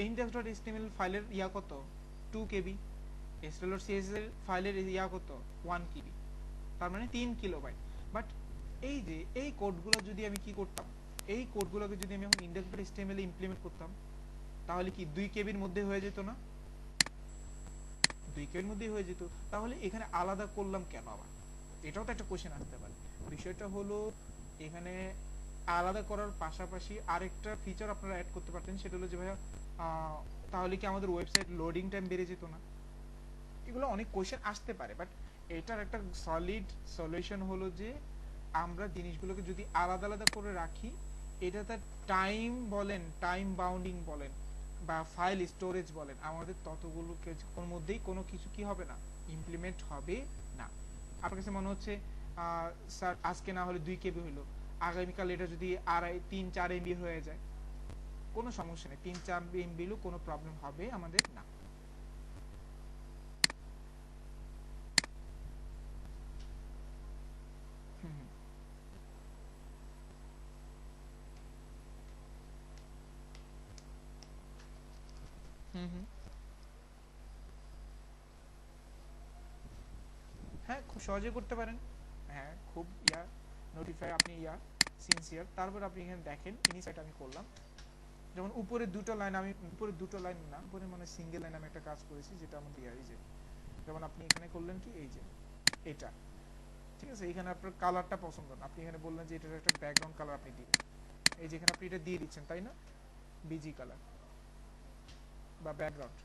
Speaker 1: index.html ফাইলের ইয়া কত 2 কেবি, stl.css এর ফাইলের ইয়া কত 1 কেবি, তার মানে 3 কিলোবাইট। বাট এই যে এই কোডগুলো যদি আমি কি করতাম, এই কোডগুলোকে যদি আমি এখন index.html এ ইমপ্লিমেন্ট করতাম, তাহলে কি 2 কেবির মধ্যে হয়ে যেত না? 2 কেবির মধ্যে হয়ে যেত। তাহলে এখানে আলাদা করলাম কেন আবার? এটাও তো একটা কোশ্চেন আসতে পারে। বিষয়টা হলো এখানে আলাদা করার পাশাপাশি আরেকটা ফিচার আপনারা অ্যাড করতে পারতেন, সেটা হলো যে ভাইয়া তাহলে কি আমাদের ওয়েবসাইট লোডিং টাইম বেড়ে যেত না? এগুলো অনেক কোশ্চেন আসতে পারে, বাট এটার একটা সলিড সলিউশন হলো যে আমরা জিনিসগুলোকে যদি আলাদা আলাদা করে রাখি, এটা তার টাইম বলেন, টাইম বাউন্ডিং বলেন, বা ফাইল স্টোরেজ বলেন, আমাদের ততগুলোকে কোন মধ্যেই কোনো কিছু কি হবে না, ইমপ্লিমেন্ট হবে না। আপনার কাছে মনে হচ্ছে স্যার আজকে না হলে 2 কেবি হলো, আগামীকাল এটা যদি 3-4 এমবি হয়ে যায়, কোনো সমস্যা নেই, 3-4 এমবি হলেও কোনো প্রবলেম হবে আমাদের না। হুম হুম হুম হুম। হ্যাঁ, খুব সহজে করতে পারেন। হ্যাঁ, খুব নোটিফাই আপনি সিনসিয়ার। তারপর আপনি এখানে দেখেন ইনিশিয়েট আমি করলাম, যেমন উপরে দুটো লাইন, আমি উপরে দুটো লাইন না, উপরে মানে সিঙ্গেল লাইন আমি একটা কাজ করেছি, যেটা আমাদের এই যে যেমন আপনি এখানে করলেন কি এই যে এটা, ঠিক আছে, এখানে আপনার কালারটা পছন্দ না, আপনি এখানে বললেন যে এটার একটা ব্যাকগ্রাউন্ড কালার আপনি দিবেন, এই যে এখানে আপনি এটা দিয়ে দিচ্ছেন তাই না, বিজি কালার বা ব্যাকগ্রাউন্ড,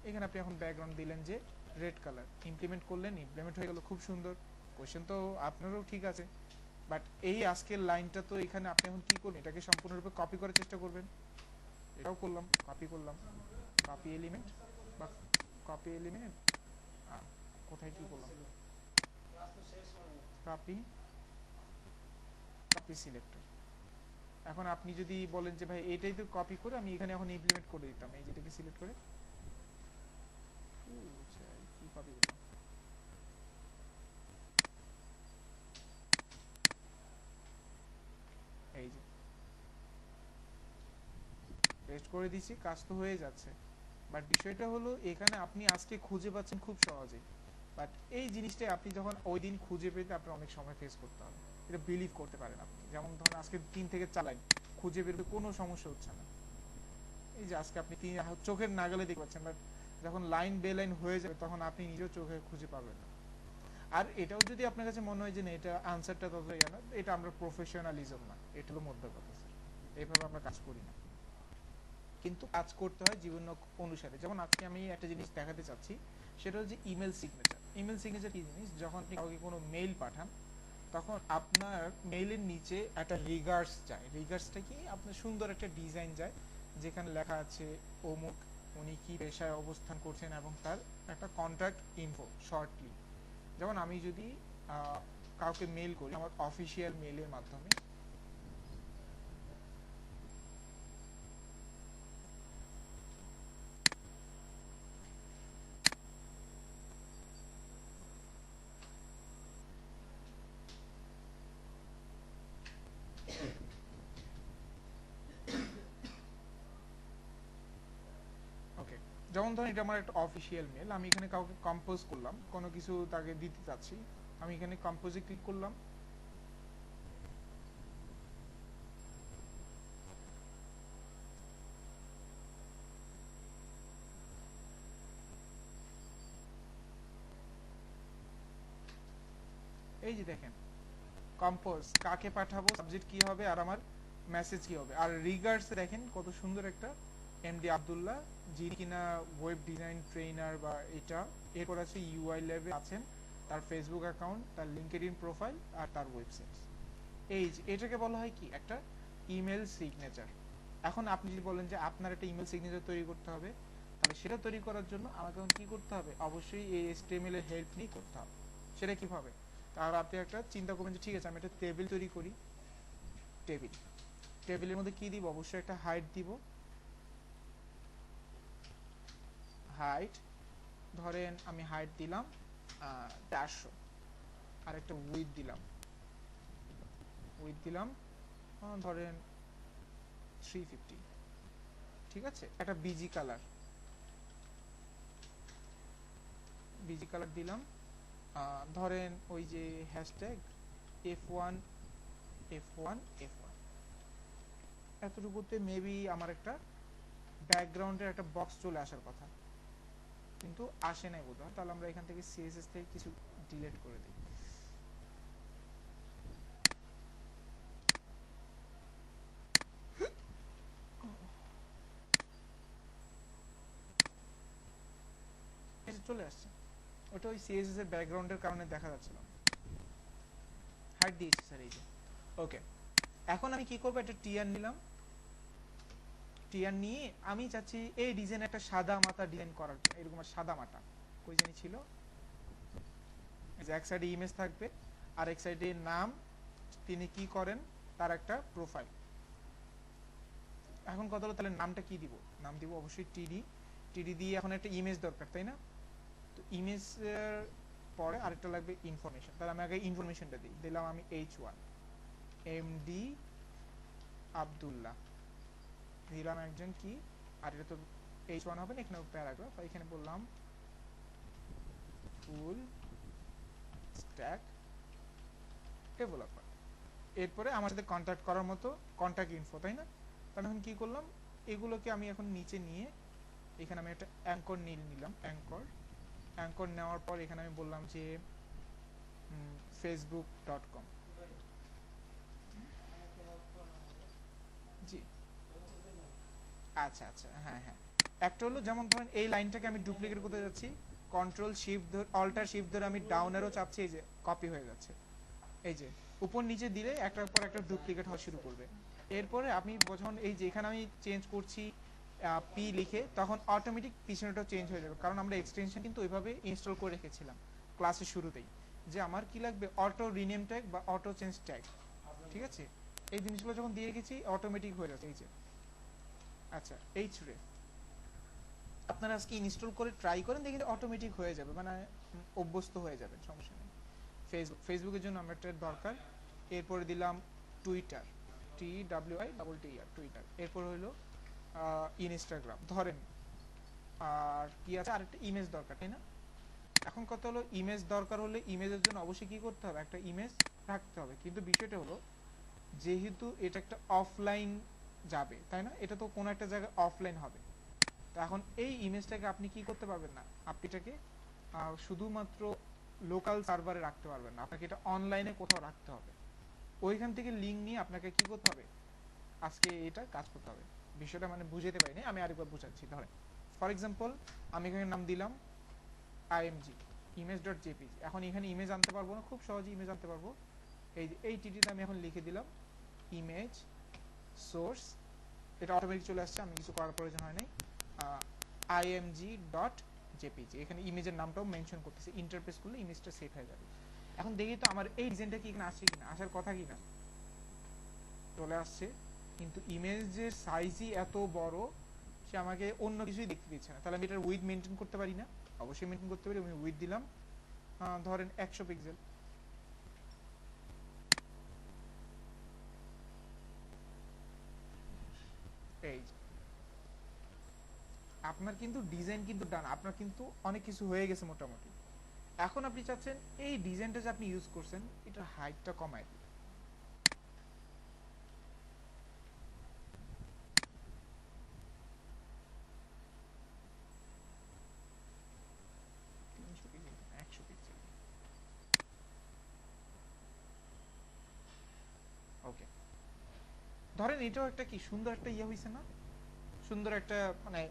Speaker 1: এখানে আপনি এখন ব্যাকগ্রাউন্ড দিলেন যে রেড কালার, ইমপ্লিমেন্ট করলেন, ইমপ্লিমেন্ট হয়ে গেল, খুব সুন্দর। কোশ্চেন তো আপনারও ঠিক আছে, বাট এই আজকের লাইনটা তো এখানে আপনি এখন কি করবেন, এটাকে সম্পূর্ণরূপে কপি করার চেষ্টা করবেন। এটাও করলাম, কপি করলাম, কপি এলিমেন্ট বা কপি এলিমেন্ট, কোথায় কি করলাম, কপি, কপি সিলেক্টর। এখন আপনি যদি বলেন যে ভাই এটাই তো কপি করে আমি এখানে এখন ইমপ্লিমেন্ট করে দিতাম, এই যেটাকে সিলেক্ট করে কি কপি করলাম, এই যে পেস্ট করে দিচ্ছি, কাজ তো হয়ে যাচ্ছে। বাট বিষয়টা হলো এখানে আপনি আজকে খুঁজে পাচ্ছেন খুব সহজে, বাট এই জিনিসটাই আপনি যখন ওই দিন খুঁজে পেতে আপনার অনেক সময় ফেস করতে হবে, এটা বিলিভ করতে পারেন আপনি। যেমন ধরুন আজকে 3 থেকে 4 লাইন খুঁজে বেরোতে কোনো সমস্যা হচ্ছে না, এই যে আজকে আপনি চোখের নাগালে দেখতে পাচ্ছেন, বাট যখন লাইন বে লাইন হয়ে যাবে তখন আপনি নিজেও চোখে খুঁজে পাবেন না। আর এটাও যদি আপনার কাছে মনে হয় যে না এটা আনসারটা তত না, এটা আমরা প্রফেশনালিজম না, এটা হলো মধ্য কথা স্যার, এইভাবে আমরা কাজ করি না। কিন্তু কাজ করতে হয় জীবন অনুসারে। যেমন আজকে আমি একটা জিনিস দেখাতে চাচ্ছি, সেটা হচ্ছে ইমেল সিগনেচার। ইমেল সিগনেচার কি জিনিস, যখন আপনি কাউকে কোনো মেইল পাঠান তখন আপনার মেইলের নিচে একটা রিগার্স যায়, রিগার্সটা কি আপনার সুন্দর একটা ডিজাইন যায়, যেখানে লেখা আছে অমুক, উনি কি পেশায় অবস্থান করছেন এবং তার একটা কন্ট্যাক্ট ইনফো শর্টলি। যেমন আমি যদি কাউকে মেইল করি আমার অফিসিয়াল মেইলের মাধ্যমে, ওকে, যেমন ধরেন এটা আমার একটা অফিসিয়াল মেল, আমি এখানে কাউকে কম্পোজ করলাম, কোনো কিছু তাকে দিতে চাচ্ছি, আমি এখানে কম্পোজে ক্লিক করলাম। এই যে দেখেন কম্পোজ কাকে পাঠাবো, সাবজেক্ট কি হবে, আর আমার মেসেজ কি হবে। আর রিগার্ডস দেখেন কত সুন্দর একটা এমডি আব্দুল্লাহ, যিনি কিনা ওয়েব ডিজাইন ট্রেনার বা এটা, এরপর আছে ইউআই ল্যাবে আছেন, তার ফেসবুক অ্যাকাউন্ট, তার লিঙ্কডইন প্রোফাইল আর তার ওয়েবসাইট। এই যে এটাকে বলা হয় কি একটা ইমেল সিগনেচার। এখন আপনি যদি বলেন যে আপনার একটা ইমেল সিগনেচার তৈরি করতে হবে, তাহলে সেটা তৈরি করার জন্য আমাকে এখন কি করতে হবে, অবশ্যই এই এইচটিএমএল এর হেল্প নিয়ে করতে হবে। সেটা কিভাবে, তাহলে আপনি একটা চিন্তা করবেন যে ঠিক আছে আমি একটা টেবিল তৈরি করি। টেবিল, টেবিলের মধ্যে কি দিব, অবশ্যই একটা হাইট দিব, হাইট ধরেন আমি হাইট দিলাম 400, আর একটা উইথ দিলাম উইথ দিলাম ধরেন 350, ঠিক আছে। একটা বিজি কালার দিলাম, ধরেন ওই যে hashtag F1 F1 F1, এতটুকুতে maybe আমার একটা ব্যাকগ্রাউন্ডের একটা বক্স চলে আসার কথা, কিন্তু আসে নাই বোধহয়। তাহলে আমরা এখান থেকে CSS থেকে কিছু ডিলিট করে দিই। চলে আসছে, ওটা ওই CSS এর ব্যাকগ্রাউন্ডের কারণে দেখা যাচ্ছিল। হাইড দিয়েছি স্যার, এই যে ওকে। এখন আমি কি করব, একটা টিয়ার নিলাম, টিয়ার নিয়ে আমি চাচ্ছি এই ডিজাইন একটা সাদা মাথা ডিজাইন করার জন্য। এরকম সাদা মাথা কই জানি ছিল, এই যে এক সাইডে ইমেজ থাকবে আর এক সাইডে নাম, তিনি কি করেন তার একটা প্রোফাইল। এখন কথা হলো তাহলে নামটা কি দিব, নাম দিব অবশ্যই টিডি দিয়ে। এখন একটা ইমেজ দরকার, তাই না? তো ইমেজ পরে আরেকটা লাগবে ইনফরমেশন। তাহলে আমি আগে ইনফরমেশনটা দিলাম আমি H1 MD আব্দুল্লাহ দিলাম একজন কি, আর এটা তো H1 হবে না, এখানে প্যারাগ্রাফ। এখানে বললাম ফুল স্ট্যাক ডেভেলপার। এরপরে আমার সাথে কন্ট্যাক্ট করার মতো কন্ট্যাক্ট ইনফো, তাই না? তাহলে এখন কি করলাম, এগুলোকে আমি এখন নিচে নিয়ে এখানে আমি একটা অ্যাঙ্কর নিলাম। অ্যাঙ্কর নেওয়ার পর এখানে আমি বললাম যে facebook.com। জি আচ্ছা আচ্ছা, হ্যাঁ হ্যাঁ। একটা হলো যেমন ধরেন এই লাইনটাকে আমি ডুপ্লিকেট করতে যাচ্ছি, কন্ট্রোল শিফট ধরে অল্টার শিফট ধরে আমি ডাউন অ্যারো চাপছি, এই যে কপি হয়ে যাচ্ছে। এই যে উপর নিচে দিলে একটার পর একটা ডুপ্লিকেট হওয়া শুরু করবে। এরপরে আমি যখন এই যে এখানে আমি চেঞ্জ করছি পি লিখে, তখন অটোমেটিক পিছনেটাও চেঞ্জ হয়ে যাবে, কারণ আমরা এক্সটেনশন কিন্তু ওইভাবে ইনস্টল করে রেখেছিলাম ক্লাসের শুরুতেই, যে আমার কি লাগবে অটো রিনেম ট্যাগ বা অটো চেঞ্জ ট্যাগ, ঠিক আছে। এই জিনিসগুলো যখন দিয়ে রেখেছি অটোমেটিক হয়ে যাচ্ছে। এই যে আচ্ছা, এইচরে আপনারা আজকে ইনস্টল করে ট্রাই করেন, দেখি অটোমেটিক হয়ে যাবে, মানে অভ্যস্ত হয়ে যাবে, সমস্যা নেই। ফেসবুকের জন্য আমরা একটা দরকার। এরপরে দিলাম টুইটার, TWITTER টুইটার। এরপর হলো ইনস্টাগ্রাম ধরেন। আর কি আছে, আরেকটা ইমেজ দরকার, তাই না? এখন কথা হলো ইমেজ দরকার হলে ইমেজের জন্য অবশ্যই কি করতে হবে, একটা ইমেজ রাখতে হবে। কিন্তু বিষয়টা হলো যেহেতু এটা একটা অফলাইন যাবে, তাই না? এটা তো কোনো একটা জায়গায় অফলাইন হবে। তো এখন এই ইমেজটাকে আপনি কি করতে পারবেন না, আপনি এটাকে শুধুমাত্র লোকাল সার্ভারে রাখতে পারবেন না, আপনাকে এটা অনলাইনে কোথাও রাখতে হবে। ওইখান থেকে লিঙ্ক নিয়ে আপনাকে কি করতে হবে, আজকে এটা কাজ করতে হবে। বিষয়টা মানে বুঝাতে পারিনি, আমি আরেকবার বুঝাচ্ছি। ধরেন ফর এক্সাম্পল আমি এখানে নাম দিলাম img image.jpg। এখন এখানে ইমেজ আনতে পারবো না, খুব সহজে ইমেজ আনতে পারবো। এই টিটিতে আমি এখন লিখে দিলাম ইমেজ সোর্স, এটা অটোমেটিক চলে আসছে, আমি কিছু করার প্রয়োজন হয় নাই। img.jpg, এখানে ইমেজের নামটাও মেনশন করতেছে, ইন্টারপ্রেস করলে ইমেজটা সেট হয়ে যাবে। এখন দেখি তো আমার এই ডিজাইনটা কি এখানে আসছে কিনা, আসার কথা কিনা, চলে আসছে। কিন্তু ইমেজের সাইজই এত বড়, সে আমাকে অন্য কিছুই দেখতে দিচ্ছে না। তাহলে আমি এটার উইথ মেনটেন করতে পারি না? অবশ্যই মেনটেন করতে পারি। আমি উইথ দিলাম ধরেন 100 পিক্সেল। এই আপনার কিন্তু ডিজাইন কিন্তু ডান, আপনার কিন্তু অনেক কিছু হয়ে গেছে মোটামুটি। এখন আপনি চাচ্ছেন এই ডিজাইনটা যে আপনি ইউজ করছেন এটার হাইটটা কমায় দিন। ওকে, ধরেন এটাও একটা কি সুন্দর একটা ইয়ে হয়েছে না, সুন্দর একটা মানে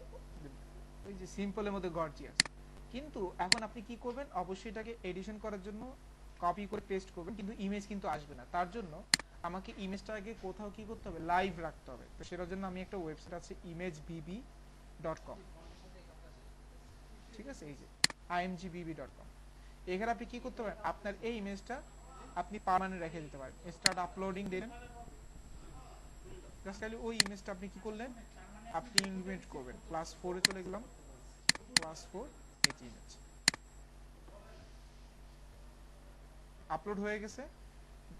Speaker 1: ওই যে সিম্পলের মধ্যে গর্জিয়াস। কিন্তু এখন আপনি কি করবেন, অবশ্যই এটাকে এডিশন করার জন্য কপি করে পেস্ট করবেন, কিন্তু ইমেজ কিন্তু আসবে না। তার জন্য আমাকে ইমেজটা আগে কোথাও কি করতে হবে, লাইভ রাখতে হবে। তো সেটার জন্য আমি একটা ওয়েবসাইট আছে imagebb.com, ঠিক আছে, এই যে imgbb.com। এখানে আপনি কি করতে পারেন, আপনার এই ইমেজটা আপনি পার্মানেন্ট রেখে দিতে পারেন। স্টার্ট আপলোডিং দিলেন, জাস্ট খালি ওই ইমেজটা আপনি কি করলেন, আপনি ইনভেন্ট করবেন। +4 এ চলে গেলাম, +4 এই যে ইমেজ আপলোড হয়ে গেছে।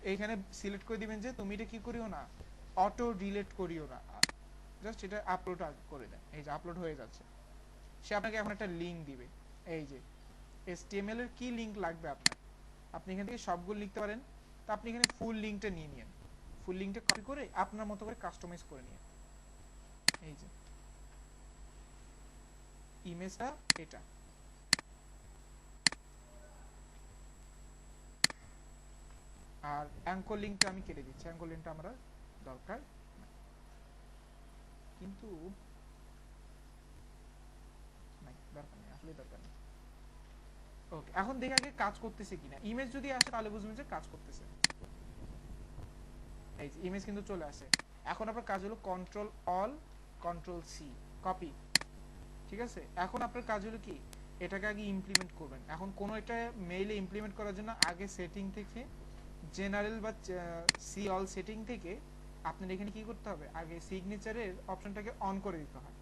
Speaker 1: এইখানে সিলেক্ট করে দিবেন যে তুমি এটা কি করিও না, অটো ডিলিট করিও না, জাস্ট এটা আপলোড করে দেন। এই যে আপলোড হয়ে যাচ্ছে। সে আপনাকে এখন একটা লিঙ্ক দিবে। এই যে HTML এর কি লিঙ্ক লাগবে আপনার, আপনি এখান থেকে সবগুলো লিখতে পারেন। তো আপনি এখানে ফুল লিঙ্কটা নিয়ে নিন, ফুল লিঙ্কটা কপি করে আপনার মতো করে কাস্টমাইজ করে নিন। এই যে ইমেজটা এটা, আর অ্যাঙ্কর লিঙ্কটা আমি কেটে দিচ্ছি, অ্যাঙ্কর লিঙ্কটা আমরা দরকার কিন্তু নাই, দরকার নেই, আসলে দরকার নেই। ওকে, এখন দেখে আগে কাজ করতেছে কিনা। ইমেজ যদি আসে তাহলে বুঝবেন যে কাজ করতেছে। এই যে ইমেজ কিন্তু চলে আসে। এখন আপনার কাজ হলো control all control C copy, ঠিক আছে। এখন আপনার কাজ হলো কি, এটাকে আগে ইমপ্লিমেন্ট করবেন। এখন কোনো একটা মেইলে ইমপ্লিমেন্ট করার জন্য আগে সেটিং থেকে জেনারেল বা সি অল সেটিং থেকে আপনার এখানে কি করতে হবে, আগে সিগনেচারের অপশনটাকে অন করে দিতে হয়।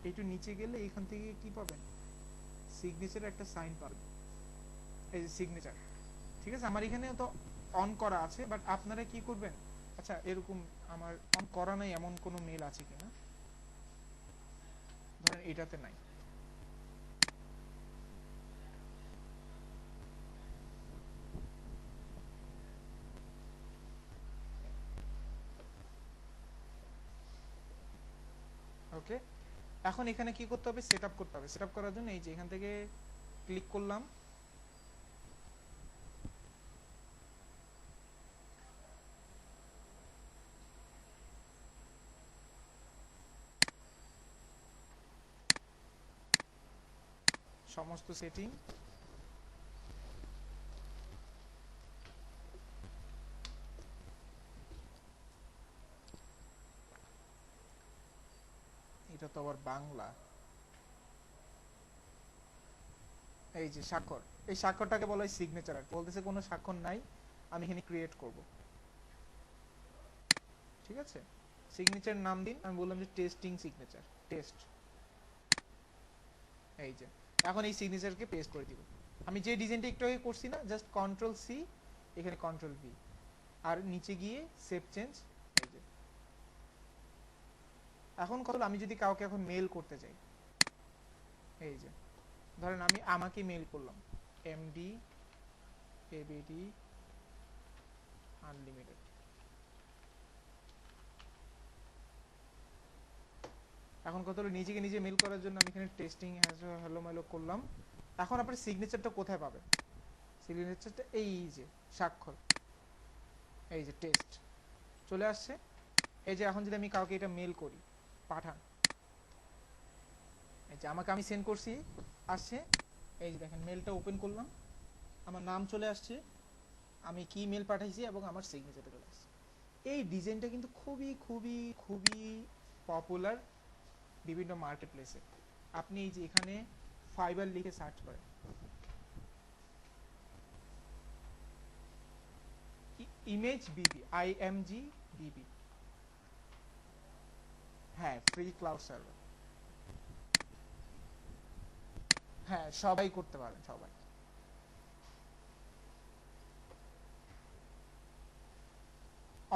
Speaker 1: একটু নিচে গেলে এখান থেকে কি পাবেন, সিগনেচারের একটা সাইন পাবেন, এই যে সিগনেচার, ঠিক আছে। আমার এখানে তো অন করা আছে, বাট আপনারা কি করবেন, আচ্ছা এরকম আমার অন করা নাই এমন কোনো মেল আছে কিনা, ধরেন এটাতে নাই। ওকে, এখন এখানে কি করতে হবে, সেট আপ করতে হবে। সেট আপ করার জন্য এই যে এখান থেকে ক্লিক করলাম, সমস্ত সেটিং, এটা তো আবার বাংলা। এই যে স্বাক্ষর, এই স্বাক্ষরটাকে বলা হয় সিগনেচার। বলতেছে কোনো স্বাক্ষর নাই, আমি এখানে ক্রিয়েট করব, ঠিক আছে। সিগনেচার নাম দিন, আমি বললাম যে টেস্টিং সিগনেচার, টেস্ট। এই যে এখন এই সিগনেচারকে পেস্ট করে দিব। আমি যে ডিজাইনটা একটু আগে করছি না, জাস্ট কন্ট্রোল সি, এখানে কন্ট্রোল ভি, আর নিচে গিয়ে সেভ চেঞ্জ। এই যে এখন কত, আমি যদি কাউকে এখন মেল করতে চাই, এই যে ধরেন আমি আমাকে মেল করলাম, এমডি এবিডি আনলিমিটেড। এখন কত হলো, নিজেকে নিজে মেল করার জন্য আমি এখানে টেস্টিং হ্যালো মেলো করলাম। এখন আপনার সিগনেচারটা কোথায় পাবেন, সিগনেচারটা এই যে স্বাক্ষর, এই যে টেস্ট চলে আসছে। এই যে এখন যদি আমি কাউকে এটা মেল করি, পাঠান, এই যে আমাকে আমি সেন্ড করছি, আসছে। এই যে দেখেন মেলটা ওপেন করলাম, আমার নাম চলে আসছে, আমি কি মেল পাঠাইছি এবং আমার সিগনেচারটা চলে আসছে। এই ডিজাইনটা কিন্তু খুবই খুবই খুবই পপুলার বিভিন্ন মার্কেট প্লেসে। আপনি এই যে এখানে ফাইবার লিখে সার্চ করেন, ইমেজ বিবি, IMG বিবি, হ্যাঁ ফ্রি ক্লাউড সার্ভার, হ্যাঁ সবাই করতে পারেন, সবাই।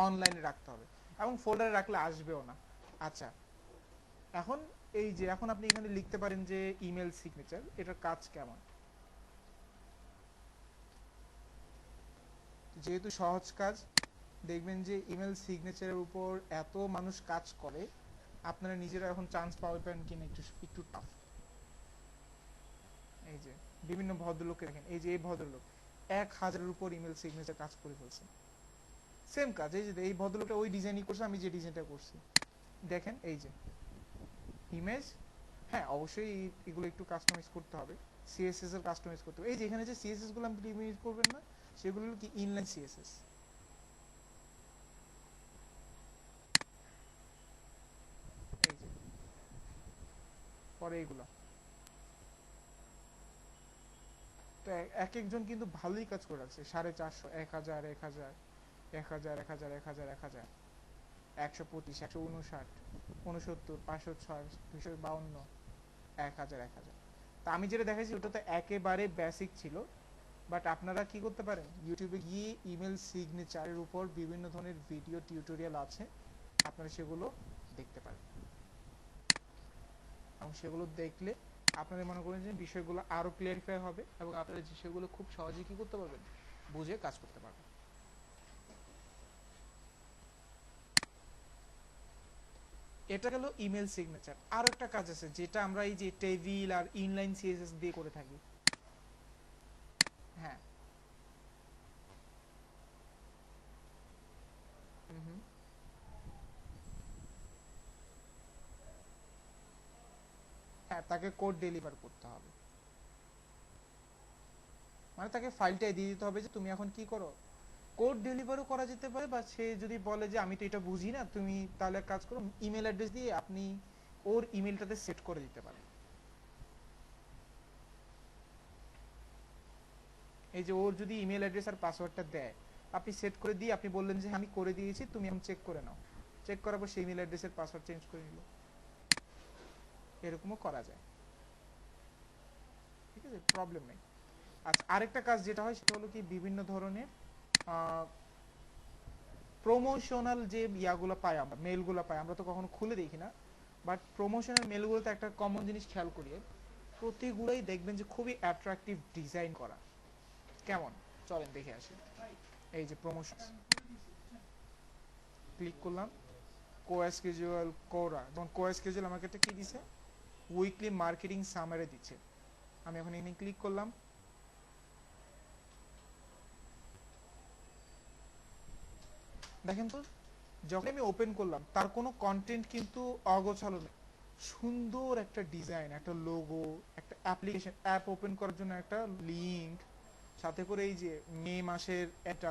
Speaker 1: অনলাইনে রাখতে হবে এবং ফোল্ডারে রাখলে আসবেও না। আচ্ছা, এখন এই যে এখন আপনি এখানে লিখতে পারেন যে ইমেল সিগনেচার, এটার কাজ কেমন। যেহেতু সহজ কাজ, দেখবেন যে ইমেল সিগনেচারের উপর এত মানুষ কাজ করে, আপনারা নিজেরা এখন চান্স পাবেন কিনা একটু একটু টাফ। এই যে বিভিন্ন ভদ্রলোককে দেখেন, এই যে এই ভদ্রলোক 1000-এর উপর ইমেল সিগনেচার কাজ করে ফেলছে, সেম কাজ। এই যে এই ভদ্রলোকটা ওই ডিজাইনই করছে, আমি যে ডিজাইনটা করছি দেখেন, এই যে ইমেজ, হ্যাঁ অবশ্যই এগুলো একটু কাস্টমাইজ করতে হবে, সিএসএস এর কাস্টমাইজ করতে হবে। এই যে এখানে যে সিএসএস গুলো আপনি ইউজ করবেন না, সেগুলো কি ইনলাইন সিএসএস। এই যে পরে এগুলো তো এক একজন কিন্তু ভালোই কাজ করে রাখছে, 450, 1000, 1000, 1000, 1000, 1000, 1000, 125, 159, 69, 506, 252, 1000, 1000। তা আমি যেটা দেখাইছি ওটা তো একেবারে বেসিক ছিল, বাট আপনারা কি করতে পারেন, ইউটিউবে গিয়ে ইমেল সিগনেচারের উপর বিভিন্ন ধরনের ভিডিও টিউটোরিয়াল আছে, আপনারা সেগুলো দেখতে পারেন এবং সেগুলো দেখলে আপনাদের মনে করেন যে বিষয়গুলো আরো ক্লিয়ারিফাই হবে এবং আপনারা বিষয়গুলো খুব সহজে কি করতে পারবেন, বুঝে কাজ করতে পারবেন। এটা গেল ইমেল সিগনেচার। আর একটা কাজ আছে যেটা আমরা এই যে টেবিল আর ইনলাইন সিএসএস দিয়ে করে থাকি। হ্যাঁ, হ্যাঁ, তাকে কোড ডেলিভার করতে হবে, মানে তাকে ফাইলটাই দিয়ে দিতে হবে যে তুমি এখন কি করো। কোড ডেলিভারও করা যেতে পারে, বা সে যদি বলে যে আমি তো এটা বুঝি না, তুমি তাহলে এক কাজ করো, ইমেল অ্যাড্রেস দিয়ে আপনি ওর ইমেলটাতে সেট করে দিতে পারেন। এই যে ওর যদি ইমেল অ্যাড্রেস আর পাসওয়ার্ডটা দেয়, আপনি সেট করে দিয়ে আপনি বললেন যে আমি করে দিয়েছি, তুমি এখন চেক করে নাও। চেক করার পর সেই ইমেল অ্যাড্রেসের পাসওয়ার্ড চেঞ্জ করে নিল, এরকমও করা যায়। ঠিক আছে, প্রবলেম নেই। আচ্ছা, আরেকটা কাজ যেটা হয় সেটা হলো কি, বিভিন্ন ধরনের প্রমোশনাল যে ইয়াগুলো পাই আমরা, মেলগুলো পাই, আমরা তো কখনো খুলে দেখি না, বাট প্রমোশনাল মেলগুলোতে একটা কমন জিনিস খেয়াল করিয়ে, প্রতিগুলোই দেখবেন যে খুবই অ্যাট্রাকটিভ ডিজাইন করা। কেমন, চলেন দেখে আসি। এই যে প্রমোশন, ক্লিক করলাম, কোএসকিউএল কোরা, এবং কোএসকিউএল আমাকে একটা কি দিছে, উইকলি মার্কেটিং সামারি দিচ্ছে। আমি এখন এখানে ক্লিক করলাম, দেখেন তো যখন আমি ওপেন করলাম তার কোনো কন্টেন্ট কিন্তু অগোছালো নেই, সুন্দর একটা ডিজাইন, একটা লোগো, একটা অ্যাপ্লিকেশন, অ্যাপ ওপেন করার জন্য একটা লিংক, সাথে করে এই যে মে মাসের একটা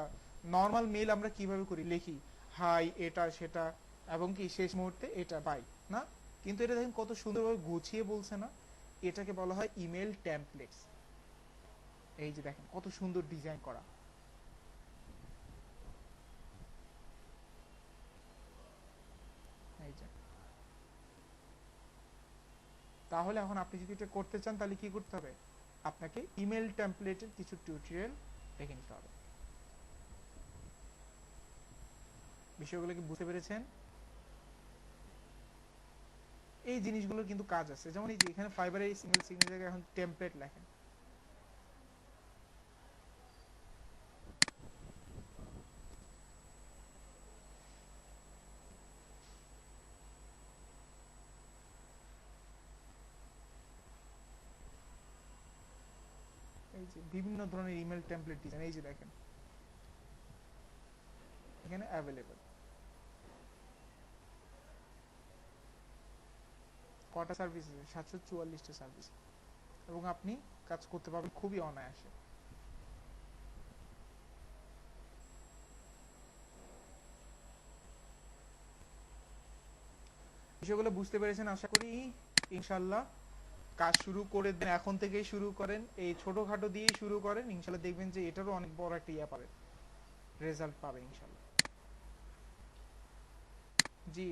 Speaker 1: নর্মাল মেল আমরা কিভাবে করি, লিখি হাই এটা সেটা, এবং কি শেষ মুহূর্তে এটা বাই, না, কিন্তু এটা দেখেন কত সুন্দরভাবে গুছিয়ে বলছে না, এটাকে বলা হয় ইমেল টেমপ্লেটস। এই যে দেখেন কত সুন্দর ডিজাইন করা। এই যে, তাহলে এখন আপনি যদি এটা করতে চান তাহলে কি করতে হবে, আপনাকে ইমেল টেমপ্লেটের কিছু টিউটোরিয়াল দেখে নিতে হবে। বিষয়গুলো কি বুঝতে পেরেছেন? এই জিনিসগুলোর কিন্তু কাজ আছে, যেমন এই যে এখানে ফাইবারে এই সিঙ্গেল সিগনেচার এখন টেমপ্লেট লেখেন, এই যে বিভিন্ন ধরনের ইমেল টেমপ্লেট ডিজাইন, এই যে দেখেন এখানে অ্যাভেলেবল। কটা সার্ভিস আছে? 744টা সার্ভিস, এবং আপনি কাজ করতে পারবেন খুবই অনায়াসে। বিষয়গুলো বুঝতে পেরেছেন আশা করি। ইনশাল্লাহ কাজ শুরু করে দেন, এখন থেকেই শুরু করেন, এই ছোটখাটো দিয়েই শুরু করেন, ইনশাল্লাহ দেখবেন যে এটারও অনেক বড় একটা ইয়া পাবেন, রেজাল্ট পাবেন ইনশাল্লাহ। জি।